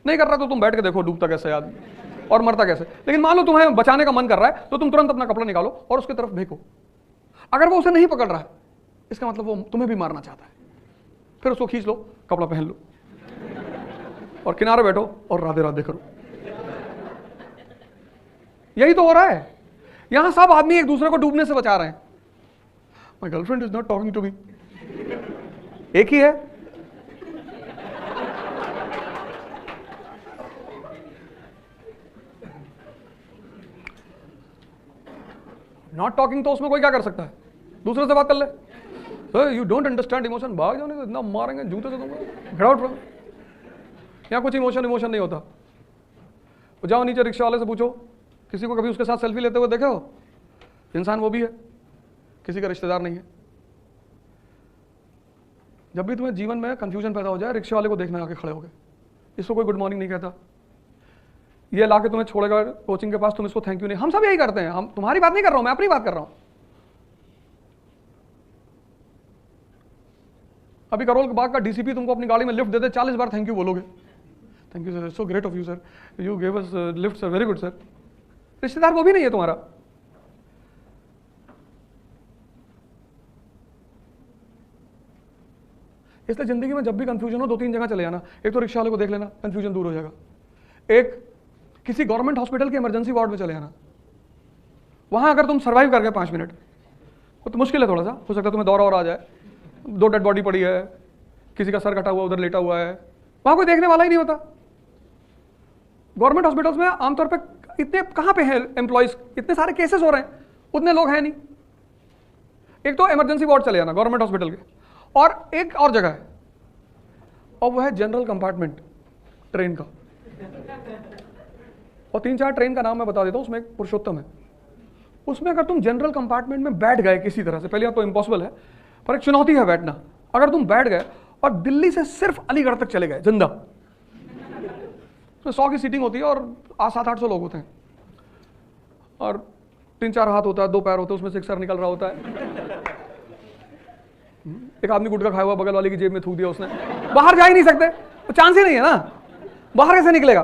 नहीं कर रहा तो तुम बैठ के देखो डूबता कैसे आदमी और मरता कैसे। लेकिन मान लो तुम्हें बचाने का मन कर रहा है तो तुम तुरंत अपना कपड़ा निकालो और उसकी तरफ फेंको। अगर वो उसे नहीं पकड़ रहा है, इसका मतलब वो तुम्हें भी मारना चाहता है। फिर उसको खींच लो, कपड़ा पहन लो और किनारे बैठो और राधे राधे करो। यही तो हो रहा है। यहां सब आदमी एक दूसरे को डूबने से बचा रहे हैं। My girlfriend is not talking to me, एक ही है। नॉट टॉकिंग तो उसमें कोई क्या कर सकता है? दूसरे से बात कर ले, यू डोंट अंडरस्टैंड इमोशन, भाग जाने दो, इतना मारेंगे जूते से तुमको, गेट आउट फ्रॉम। यहाँ कुछ इमोशन नहीं होता। जाओ नीचे रिक्शा वाले से पूछो, किसी को कभी उसके साथ सेल्फी लेते हुए देखे हो? इंसान वो भी है, किसी का रिश्तेदार नहीं है। जब भी तुम्हें जीवन में कंफ्यूजन पैदा हो जाए, रिक्शे वाले को देखना आके खड़े हो गए, इसको कोई गुड मॉर्निंग नहीं कहता, ये लाके तुम्हें छोड़ेगा कोचिंग के पास, तुम इसको थैंक यू नहीं। हम सब यही करते हैं। हम तुम्हारी बात नहीं कर रहा हूं, मैं अपनी बात कर रहा हूं। अभी करोल बाग का डीसीपी तुमको अपनी गाड़ी में लिफ्ट देते, 40 बार थैंक यू बोलोगे, thank you sir, so great of you sir, you give us lift sir, very good sir. रिश्तेदार वो भी नहीं है तुम्हारा। इसलिए जिंदगी में जब भी कंफ्यूजन हो, 2-3 जगह चले जाना। एक तो रिक्शा वाले को देख लेना, कंफ्यूजन दूर हो जाएगा। एक किसी गवर्नमेंट हॉस्पिटल के इमरजेंसी वार्ड में चले जाना, वहां अगर तुम सर्वाइव कर गए 5 मिनट, वो तो मुश्किल है थोड़ा सा, हो सकता है तुम्हें दौरा और आ जाए, 2 डेड बॉडी पड़ी है, किसी का सर कटा हुआ उधर लेटा हुआ है, वहां कोई देखने वाला ही नहीं होता। गवर्नमेंट हॉस्पिटल्स में आमतौर पर इतने कहां पे हैं एम्प्लॉइज, इतने सारे केसेस हो रहे हैं, उतने लोग हैं नहीं। एक तो इमरजेंसी वार्ड चले जाना गवर्नमेंट हॉस्पिटल के, और एक और जगह है, और वह है जनरल कंपार्टमेंट ट्रेन का। और 3-4 ट्रेन का नाम मैं बता देता हूं, उसमें एक पुरुषोत्तम है। उसमें अगर तुम जनरल कंपार्टमेंट में बैठ गए किसी तरह से, पहले आप तो इम्पॉसिबल है, पर एक चुनौती है बैठना। अगर तुम बैठ गए और दिल्ली से सिर्फ अलीगढ़ तक चले गए जिंदा, तो 100 की सीटिंग होती है और 700-800 लोग होते हैं, और 3-4 हाथ होता है, 2 पैर होते हैं, उसमें से एक सर निकल रहा होता है। एक आदमी गुटखा खाया हुआ बगल वाले की जेब में थूक दिया उसने, बाहर जा ही नहीं सकते, तो चांस ही नहीं है ना, बाहर कैसे निकलेगा।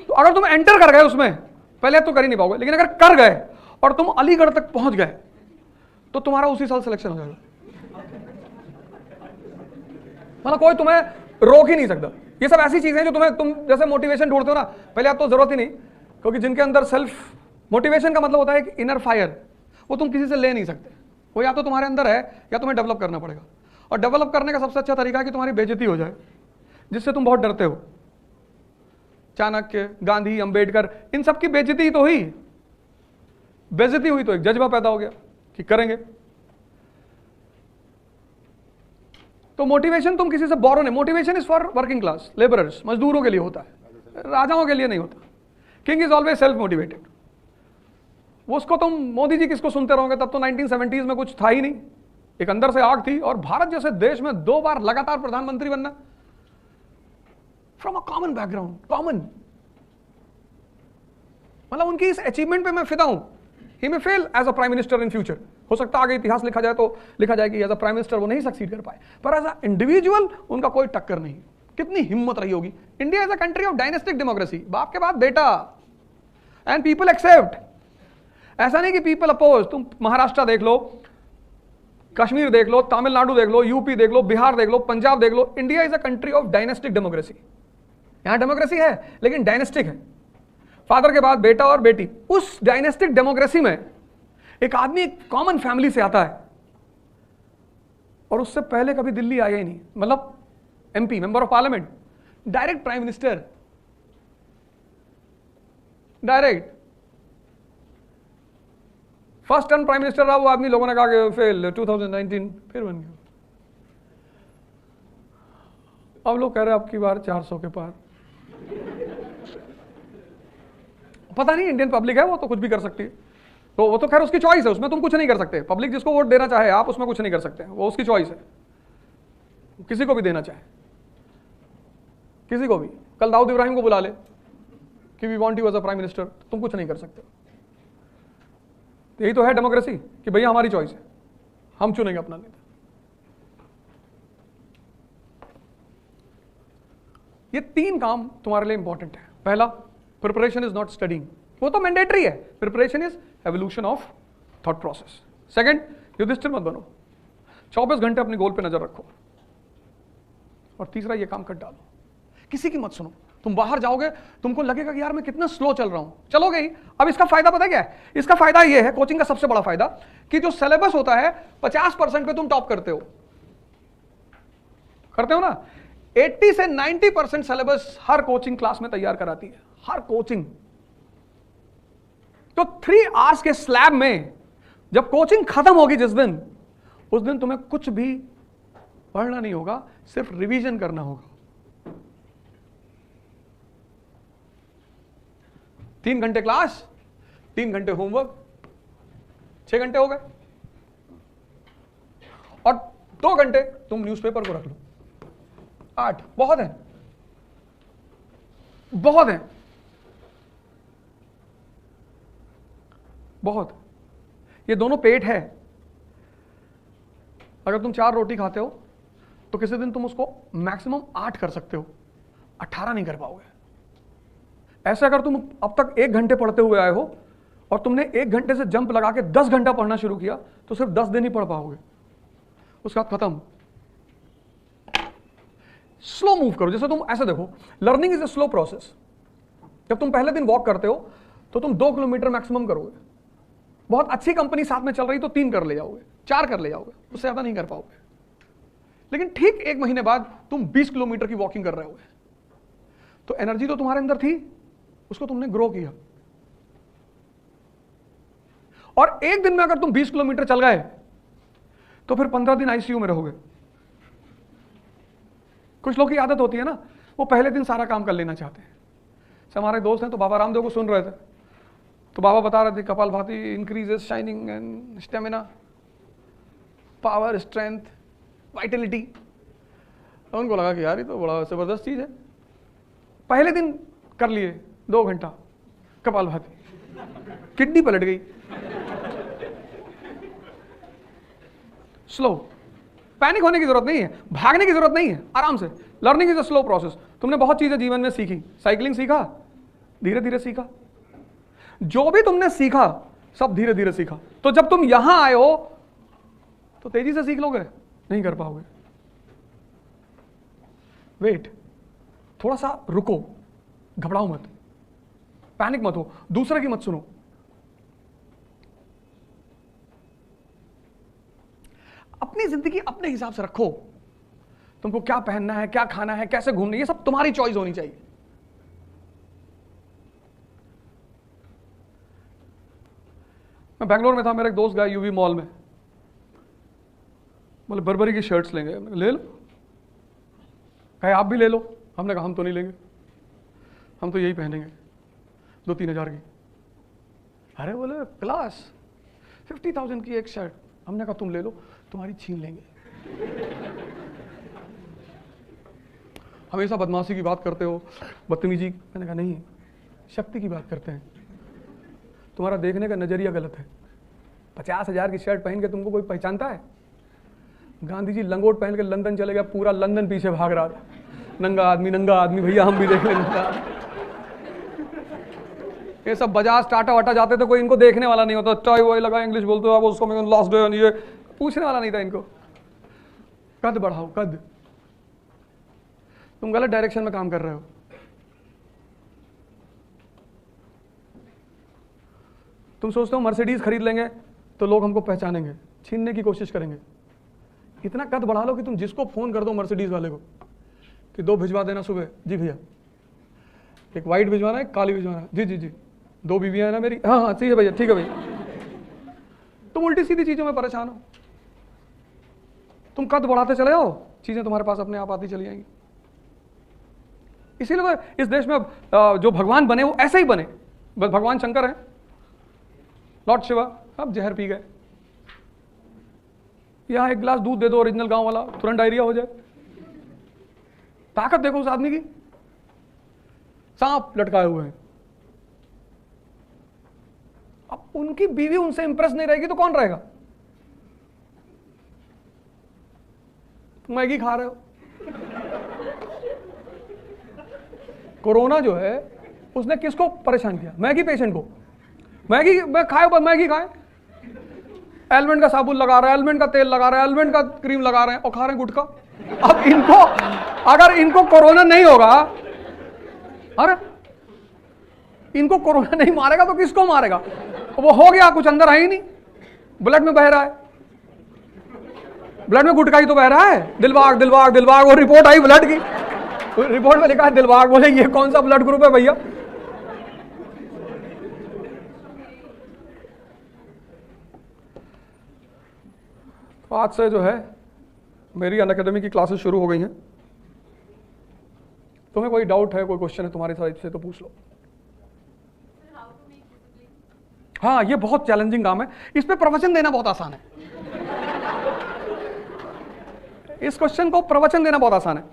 तो अगर तुम एंटर कर गए उसमें, पहले तो कर ही नहीं पाओगे, लेकिन अगर कर गए और तुम अलीगढ़ तक पहुंच गए, तो तुम्हारा उसी साल सिलेक्शन हो जाएगा। मतलब कोई तुम्हें रोक ही नहीं सकता। ये सब ऐसी चीजें जो तुम जैसे मोटिवेशन ढूंढते हो ना, पहले आप तो जरूरत ही नहीं, क्योंकि जिनके अंदर सेल्फ मोटिवेशन का मतलब होता है एक इनर फायर, वो तुम किसी से ले नहीं सकते। वो या तो तुम्हारे अंदर है या तुम्हें डेवलप करना पड़ेगा। और डेवलप करने का सबसे अच्छा तरीका है कि तुम्हारी बेइज्जती हो जाए, जिससे तुम बहुत डरते हो। चाणक्य, गांधी, अंबेडकर, इन सब की बेइज्जती ही तो हुई। बेइज्जती हुई तो एक जज्बा पैदा हो गया कि करेंगे। तो मोटिवेशन तुम किसी से बोरो नहीं। Motivation is for working class, labourers, मजदूरों के लिए होता है, राजाओं के लिए नहीं होता। King is always self motivated. वो उसको तुम मोदी जी किसको सुनते रहोगे, तब तो 1970s में कुछ था ही नहीं, एक अंदर से आग थी। और भारत जैसे देश में 2 बार लगातार प्रधानमंत्री बनना, from a common background, common, मतलब उनकी इस अचीवमेंट पे मैं फिदा हूं। He may fail as a prime minister in future, हो सकता है आगे इतिहास लिखा जाए तो लिखा जाए कि एज अ प्राइम मिनिस्टर वो नहीं सक्सीड कर पाए, पर एज अ इंडिविजुअल उनका कोई टक्कर नहीं। कितनी हिम्मत रही होगी। India is a country of dynastic democracy, बाप के बाद बेटा, एंड पीपल एक्सेप्ट। ऐसा नहीं कि पीपल अपोज। तुम महाराष्ट्र देख लो, कश्मीर देख लो, तमिलनाडु देख लो, यूपी देख लो, बिहार देख लो, पंजाब देख लो, India is a country of dynastic democracy. यहां डेमोक्रेसी है लेकिन डायनेस्टिक है, फादर के बाद बेटा और बेटी। उस डायनेस्टिक डेमोक्रेसी में एक आदमी एक कॉमन फैमिली से आता है, और उससे पहले कभी दिल्ली आया ही नहीं, मतलब MP, member of parliament, direct prime minister, direct first term prime minister रहा वो आदमी। लोगों ने कहा कि फेल, 2019 फिर बन गया। अब लोग कह रहे हैं अब की बार 400 के पार। पता नहीं, इंडियन पब्लिक है, वो तो कुछ भी कर सकती है। तो वो तो खैर उसकी चॉइस है, उसमें तुम कुछ नहीं कर सकते। पब्लिक जिसको वोट देना चाहे, आप उसमें कुछ नहीं कर सकते, वो उसकी चॉइस है। किसी को भी देना चाहे, किसी को भी। कल दाऊद इब्राहिम को बुला ले कि we want you as a prime minister, तुम कुछ नहीं कर सकते। यही तो है डेमोक्रेसी कि भैया हमारी चॉइस है, हम चुनेंगे अपना नेता। ये 3 काम तुम्हारे लिए इंपॉर्टेंट है। पहला, प्रिपरेशन इज नॉट स्टडिंग, वो तो मैंडेटरी है। Preparation is evolution of thought process. Second, Yudhishthir मत बनो, 24 घंटे अपने गोल पे नजर रखो। और तीसरा, ये काम कर डालो, किसी की मत सुनो। तुम बाहर जाओगे, तुमको लगेगा कि यार मैं कितना स्लो चल रहा हूं, चलोगे ही। अब इसका फायदा पता क्या है? इसका फायदा ये है, कोचिंग का सबसे बड़ा फायदा, कि जो सिलेबस होता है 50% पे तुम टॉप करते हो ना। 80 से 90% सिलेबस हर कोचिंग क्लास में तैयार कराती है, हर कोचिंग। तो 3 आवर्स के स्लैब में जब कोचिंग खत्म होगी जिस दिन, उस दिन तुम्हें कुछ भी पढ़ना नहीं होगा, सिर्फ रिवीजन करना होगा। 3 घंटे क्लास, 3 घंटे होमवर्क, 6 घंटे हो गए। और 2 घंटे तुम न्यूज़पेपर को रख लो, 8 बहुत है, बहुत है, बहुत। ये दोनों पेट है। अगर तुम 4 रोटी खाते हो तो किसी दिन तुम उसको मैक्सिमम 8 कर सकते हो, 18 नहीं कर पाओगे। ऐसे अगर तुम अब तक 1 घंटे पढ़ते हुए आए हो और तुमने 1 घंटे से जंप लगा के 10 घंटा पढ़ना शुरू किया, तो सिर्फ 10 दिन ही पढ़ पाओगे, उसका खत्म। स्लो मूव करो। जैसे तुम ऐसे देखो, learning is a slow process. जब तुम पहले दिन वॉक करते हो तो तुम 2 किलोमीटर मैक्सिमम करोगे। बहुत अच्छी कंपनी साथ में चल रही तो 3 कर ले जाओगे, 4 कर ले जाओगे, उससे ज्यादा नहीं कर पाओगे। लेकिन ठीक 1 महीने बाद तुम 20 किलोमीटर की वॉकिंग कर रहे होगे, तो एनर्जी तो तुम्हारे अंदर थी, उसको तुमने ग्रो किया। और 1 दिन में अगर तुम 20 किलोमीटर चल गए तो फिर 15 दिन आईसीयू में रहोगे। कुछ लोग की आदत होती है ना, वो पहले दिन सारा काम कर लेना चाहते हैं। हमारे दोस्त हैं तो बाबा रामदेव को सुन रहे थे, तो बाबा बता रहे थे kapalbhati increases shining and stamina, power, strength, Vitality. उनको लगा कि यार ये तो बड़ा जबरदस्त चीज है। पहले दिन कर लिए 2 घंटा कपालभाति, किडनी पलट गई। स्लो, पैनिक होने की जरूरत नहीं है, भागने की जरूरत नहीं है, आराम से। Learning is a slow process. तुमने बहुत चीजें जीवन में सीखी, साइकिलिंग सीखा, धीरे धीरे सीखा। जो भी तुमने सीखा सब धीरे धीरे सीखा। तो जब तुम यहां आए हो तो तेजी से सीख लोगे? नहीं कर पाओगे। वेट, थोड़ा सा रुको, घबराओ मत, पैनिक मत हो, दूसरे की मत सुनो। अपनी जिंदगी अपने हिसाब से रखो। तुमको क्या पहनना है, क्या खाना है, कैसे घूमना है, ये सब तुम्हारी चॉइस होनी चाहिए। मैं बैंगलोर में था, मेरा एक दोस्त गया यूवी मॉल में, बोले बर्बरी की शर्ट्स लेंगे। ले लो, कहे आप भी ले लो। हमने कहा हम तो नहीं लेंगे, हम तो यही पहनेंगे 2-3 हज़ार की। अरे बोले क्लास, 50,000 की एक शर्ट। हमने कहा तुम ले लो, तुम्हारी छीन लेंगे। हमेशा बदमाशी की बात करते हो, बदतमीजी। मैंने कहा नहीं, शक्ति की बात करते हैं। तुम्हारा देखने का नजरिया गलत है। 50,000 की शर्ट पहन के तुमको कोई पहचानता है? गांधी जी लंगोट पहन के लंदन चले गया, पूरा लंदन पीछे भाग रहा था। नंगा आदमी, भैया हम भी देख लेंगे। ये सब बजाज टाटा वाटा जाते थे, कोई इनको देखने वाला नहीं होता। चाय वाय लगा, इंग्लिश बोलते हो आप, उसको मैं लास्ट डे, ये पूछने वाला नहीं था इनको। कद बढ़ाओ, कद। तुम गलत डायरेक्शन में काम कर रहे हो। तुम सोचते हो मर्सिडीज खरीद लेंगे तो लोग हमको पहचानेंगे, छीनने की कोशिश करेंगे। इतना कद बढ़ा लो कि तुम जिसको फोन कर दो मर्सिडीज वाले को कि 2 भिजवा देना सुबह। जी भैया, एक वाइट भिजवाना है, एक काली भिजवाना है। जी जी जी, 2 बीवियां हैं ना मेरी। हाँ हाँ ठीक है भैया, ठीक है भैया। तुम उल्टी सीधी चीजों में परेशान हो। तुम कद बढ़ाते चले जाओ, चीजें तुम्हारे पास अपने आप आती चली जाएंगी। इसीलिए इस देश में जो भगवान बने वो ऐसे ही बने। भगवान शंकर है, लॉर्ड शिवा, अब जहर पी गए। यहां 1 गिलास दूध दे दो ओरिजिनल गांव वाला, तुरंत डायरिया हो जाए। ताकत देखो उस आदमी की, सांप लटकाए हुए हैं। अब उनकी बीवी उनसे इंप्रेस नहीं रहेगी तो कौन रहेगा? मैगी खा रहे हो। कोरोना जो है उसने किसको परेशान किया? मैगी पेशेंट को। मैगी खाए, मैगी खाए, एलमेंट का साबुन लगा रहा है, एलमेंट का तेल लगा रहा है, एलमेंट का क्रीम लगा रहे हैं और खा रहे हैं गुटखा। अब इनको, अगर इनको कोरोना नहीं होगा, अरे इनको कोरोना नहीं मारेगा तो किसको मारेगा? वो हो गया, कुछ अंदर है ही नहीं, ब्लड में बह रहा है, ब्लड में गुटखा ही तो बह रहा है। दिलबाग दिलबाग दिलबाग, वो रिपोर्ट आई ब्लड की, रिपोर्ट में लिखा है दिलबाग। बोले ये कौन सा ब्लड ग्रुप है भैया? आज से जो है मेरी अनअकैडमी की क्लासेस शुरू हो गई हैं। तुम्हें कोई डाउट है, कोई क्वेश्चन है तुम्हारी साइड से तो पूछ लो। हाँ, ये बहुत चैलेंजिंग काम है। इस पे प्रवचन देना बहुत आसान है। इस क्वेश्चन को प्रवचन देना बहुत आसान है,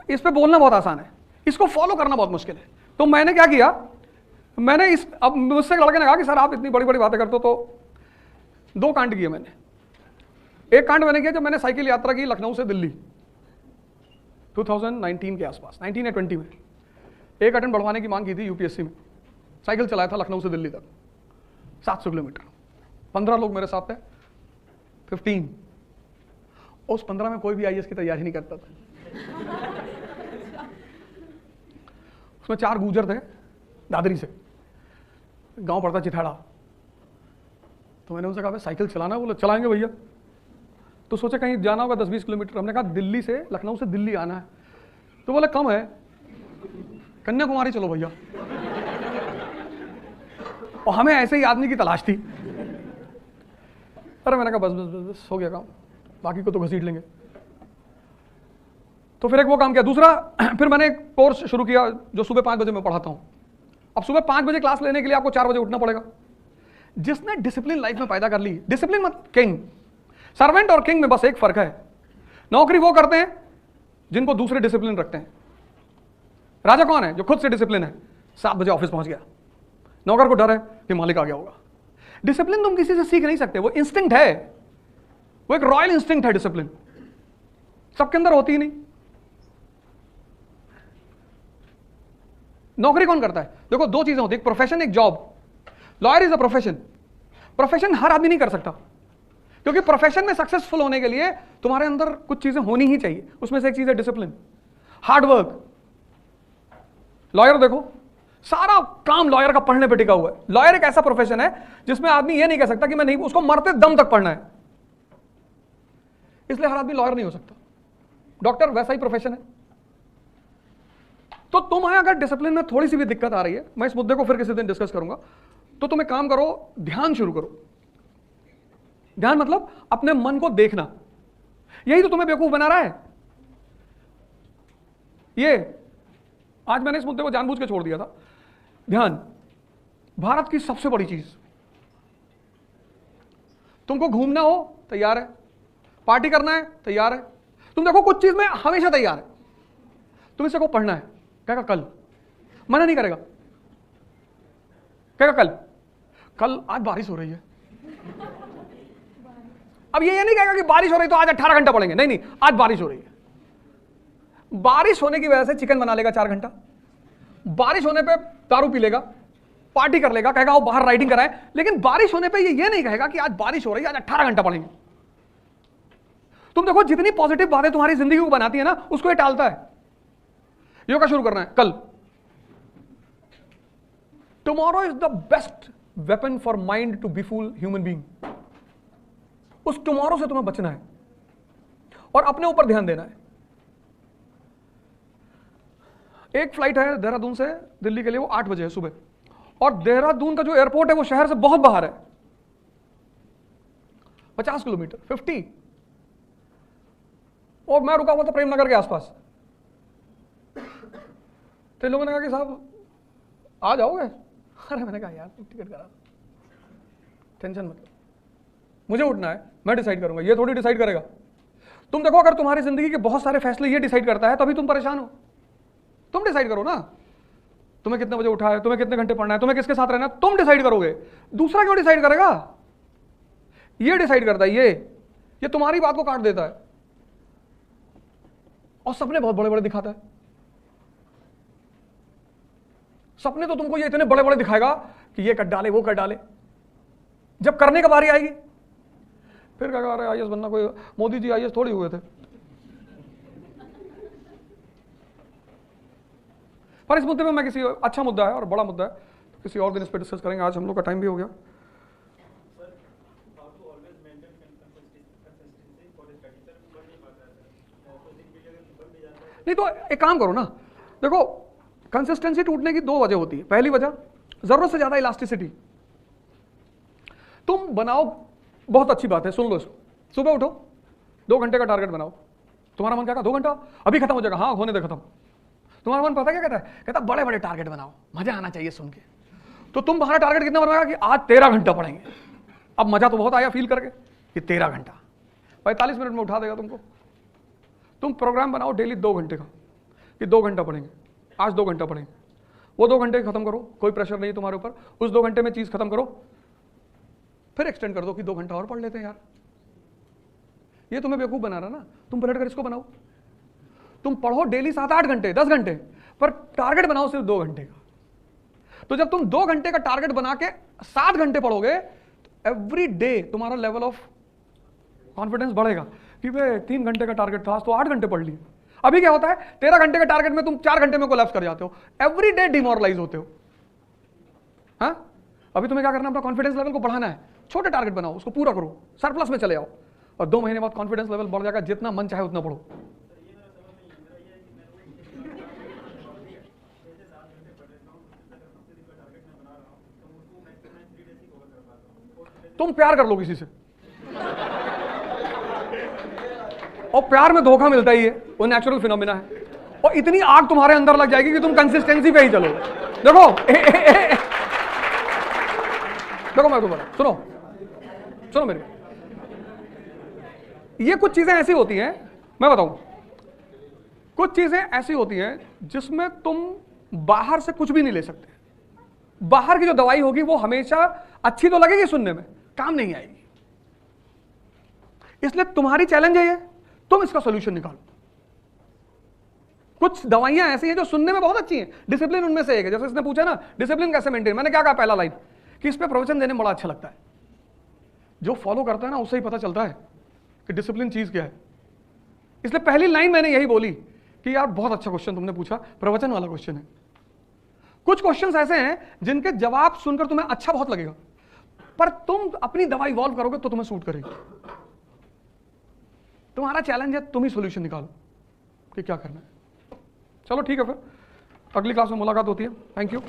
इस पे बोलना बहुत आसान है, इसको फॉलो करना बहुत मुश्किल है। तो मैंने क्या किया, मैंने अब मुझसे लड़के ने कहा कि सर आप इतनी बड़ी बड़ी बातें करते हो, तो 2 कांड किए मैंने। एक कांड मैंने किया जब मैंने साइकिल यात्रा की लखनऊ से दिल्ली 2019 के आसपास, 19 या 20 में। एक अटेम्प्ट बढ़वाने की मांग की थी यूपीएससी में। साइकिल चलाया था लखनऊ से दिल्ली तक 700 किलोमीटर। 15 लोग मेरे साथ थे, 15। उस 15 में कोई भी आईएएस की तैयारी नहीं करता था। उसमें 4 गुजर थे दादरी से, गांव पड़ता चिथाड़ा। तो मैंने उनसे कहा साइकिल चलाना, बोले चलाएंगे भैया। तो सोचा कहीं जाना होगा 10-20 किलोमीटर। हमने कहा दिल्ली से, लखनऊ से दिल्ली आना है। तो बोले कम है, कन्याकुमारी चलो भैया। और हमें ऐसे ही आदमी की तलाश थी। अरे मैंने कहा बस बस बस बस हो गया काम, बाकी को तो घसीट लेंगे। तो फिर एक वो काम किया। दूसरा, फिर मैंने एक कोर्स शुरू किया जो सुबह 5 बजे मैं पढ़ाता हूं। अब सुबह 5 बजे क्लास लेने के लिए आपको 4 बजे उठना पड़ेगा। जिसने डिसिप्लिन लाइफ में पैदा कर ली, डिसिप्लिन मत किंग, सर्वेंट और किंग में बस एक फर्क है, नौकरी वो करते हैं जिनको दूसरे डिसिप्लिन रखते हैं। राजा कौन है? जो खुद से डिसिप्लिन है, 7 बजे ऑफिस पहुंच गया। नौकर को डर है कि मालिक आ गया होगा। डिसिप्लिन तुम किसी से सीख नहीं सकते, वो इंस्टिंक्ट है, वो एक रॉयल इंस्टिंक्ट है। डिसिप्लिन सबके अंदर होती ही नहीं। नौकरी कौन करता है? देखो 2 चीजें होती है, एक प्रोफेशन, एक job. Lawyer is a profession. Profession हर आदमी नहीं कर सकता, क्योंकि प्रोफेशन में सक्सेसफुल होने के लिए तुम्हारे अंदर कुछ चीजें होनी ही चाहिए। उसमें से एक चीज है डिसिप्लिन, हार्ड वर्क। लॉयर देखो, सारा काम लॉयर का पढ़ने पे टिका हुआ है। लॉयर एक ऐसा प्रोफेशन है जिसमें आदमी ये नहीं कह सकता कि मैं नहीं, उसको मरते दम तक पढ़ना है। इसलिए हर आदमी लॉयर नहीं हो सकता। डॉक्टर वैसा ही प्रोफेशन है। तो तुम्हें अगर डिसिप्लिन में थोड़ी सी भी दिक्कत आ रही है, मैं इस मुद्दे को फिर किसी दिन डिस्कस करूंगा, तो तुम एक काम करो, ध्यान शुरू करो। ध्यान मतलब अपने मन को देखना। यही तो तुम्हें बेवकूफ बना रहा है। ये आज मैंने इस मुद्दे को जानबूझ के छोड़ दिया था। ध्यान भारत की सबसे बड़ी चीज। तुमको घूमना हो तैयार है, पार्टी करना है तैयार है। तुम देखो कुछ चीज में हमेशा तैयार है। तुम इसे को पढ़ना है, कहेगा कल, मना नहीं करेगा, कहेगा कल आज बारिश हो रही है। अब ये नहीं कहेगा कि बारिश हो रही तो आज 18 घंटा पढ़ेंगे, नहीं, आज बारिश हो रही है। बारिश होने की वजह से चिकन बना लेगा 4 घंटा, बारिश होने पे दारू पी लेगा, पार्टी कर लेगा, कहेगा वो बाहर राइडिंग कराए। लेकिन बारिश होने पे ये नहीं कहेगा कि आज बारिश हो रही है, आज 18 घंटा पढ़ेंगे। तुम देखो जितनी पॉजिटिव बातें तुम्हारी जिंदगी को बनाती है ना, उसको ये टालता है। योगा शुरू करना है कल। Tomorrow is the best weapon for mind to befool human being. उस टुमारो से तुम्हें बचना है और अपने ऊपर ध्यान देना है। एक फ्लाइट है देहरादून से दिल्ली के लिए, वो 8 बजे है सुबह, और देहरादून का जो एयरपोर्ट है वो शहर से बहुत बाहर है, 50 किलोमीटर, 50। और मैं रुका हुआ था प्रेमनगर के आसपास। तो लोगों ने कहा कि साहब आ जाओगे? अरे मैंने कहा यार टिकट करा, टेंशन मत लो, मुझे उठना है, मैं डिसाइड करूंगा, ये थोड़ी डिसाइड करेगा। तुम देखो अगर तुम्हारी जिंदगी के बहुत सारे फैसले ये डिसाइड करता है तभी तुम परेशान हो। तुम डिसाइड करो ना, तुम्हें कितने बजे उठा है, तुम्हें कितने घंटे पढ़ना है, तुम्हें किसके साथ रहना है, तुम डिसाइड करोगे। दूसरा क्यों डिसाइड करेगा? ये डिसाइड करता है, ये तुम्हारी बात को काट देता है। और सपने बहुत बड़े बड़े दिखाता है। सपने तो तुमको ये इतने बड़े बड़े दिखाएगा कि ये कर डाले, वो कर डाले। जब करने का बारी आएगी फिर क्या, अरे आईएएस बनना कोई, मोदी जी आईएएस थोड़ी हुए थे। पर इस मुद्दे में मैं किसी, अच्छा मुद्दा है और बड़ा मुद्दा है, तो किसी और दिन इस पर डिस्कस करेंगे। आज हम लोग का टाइम भी हो गया। नहीं तो एक काम करो ना, देखो कंसिस्टेंसी टूटने की 2 वजह होती है। पहली वजह जरूरत से ज्यादा इलास्टिसिटी। तुम बनाओ, बहुत अच्छी बात है, सुन लो इसको। सुबह उठो, 2 घंटे का टारगेट बनाओ। तुम्हारा मन क्या कहा 2 घंटा अभी खत्म हो जाएगा, हाँ होने दे खत्म। तुम्हारा मन पता क्या कहता है, कहता बड़े बड़े टारगेट बनाओ, मजा आना चाहिए सुन के। तो तुम तुम्हारा टारगेट कितना बनाएगा कि आज 13 घंटा पढ़ेंगे। अब मजा तो बहुत आया फील करके कि 13 घंटा, 45 मिनट में उठा देगा तुमको। तुम प्रोग्राम बनाओ डेली 2 घंटे का कि 2 घंटा पढ़ेंगे, आज 2 घंटा पढ़ेंगे। वो 2 घंटे खत्म करो, कोई प्रेशर नहीं तुम्हारे ऊपर, उस 2 घंटे में चीज खत्म करो, फिर एक्सटेंड कर दो कि 2 घंटा और पढ़ लेते हैं यार। ये तुम्हें बेवकूफ बना रहा ना, तुम पलट कर इसको बनाओ। तुम पढ़ो डेली 7-8 घंटे 10 घंटे, पर टारगेट बनाओ सिर्फ 2 घंटे का। तो जब तुम 2 घंटे का टारगेट बना के 7 घंटे पढ़ोगे, एवरी डे तुम्हारा लेवल ऑफ कॉन्फिडेंस बढ़ेगा कि भाई 3 घंटे का टारगेट था, आज तो 8 घंटे पढ़ लिए। अभी क्या होता है, 13 घंटे का टारगेट में तुम 4 घंटे में कोलैप्स कर जाते हो, एवरी डे डिमोरलाइज होते हो। हाँ, अभी तुम्हें क्या करना है, अपना कॉन्फिडेंस लेवल को बढ़ाना है। छोटे टारगेट बनाओ, उसको पूरा करो, सरप्लस में चले आओ, और 2 महीने बाद कॉन्फिडेंस लेवल बढ़ जाएगा, जितना मन चाहे उतना पढ़ो। तुम प्यार कर लो किसी से, और प्यार में धोखा मिलता ही है, वो नेचुरल फिनोमिना है। और इतनी आग तुम्हारे अंदर लग जाएगी कि तुम कंसिस्टेंसी पे ही चलो। देखो देखो मैं तुम्हारा सुनो मेरे, ये कुछ चीजें ऐसी होती हैं, मैं बताऊं, कुछ चीजें ऐसी होती हैं जिसमें तुम बाहर से कुछ भी नहीं ले सकते। बाहर की जो दवाई होगी वो हमेशा अच्छी तो लगेगी, सुनने में काम नहीं आएगी। इसलिए तुम्हारी चैलेंज है ये, तुम इसका सॉल्यूशन निकालो। कुछ दवाइयां ऐसी हैं जो सुनने में बहुत अच्छी हैं, डिसिप्लिन उनमें से एक है। जैसे इसने पूछा ना डिसिप्लिन कैसे मेंटेन, मैंने क्या कहा पहला लाइन कि इस पे प्रवचन देने में बड़ा अच्छा लगता है। जो फॉलो करता है ना उससे ही पता चलता है कि डिसिप्लिन चीज क्या है। इसलिए पहली लाइन मैंने यही बोली कि यार बहुत अच्छा क्वेश्चन तुमने पूछा, प्रवचन वाला क्वेश्चन है। कुछ क्वेश्चंस ऐसे हैं जिनके जवाब सुनकर तुम्हें अच्छा बहुत लगेगा, पर तुम अपनी दवा इवॉल्व करोगे तो तुम्हें सूट करेगी। तुम्हारा चैलेंज है, तुम ही सॉल्यूशन निकालो कि क्या करना है। चलो ठीक है, फिर अगली क्लास में मुलाकात होती है। Thank you.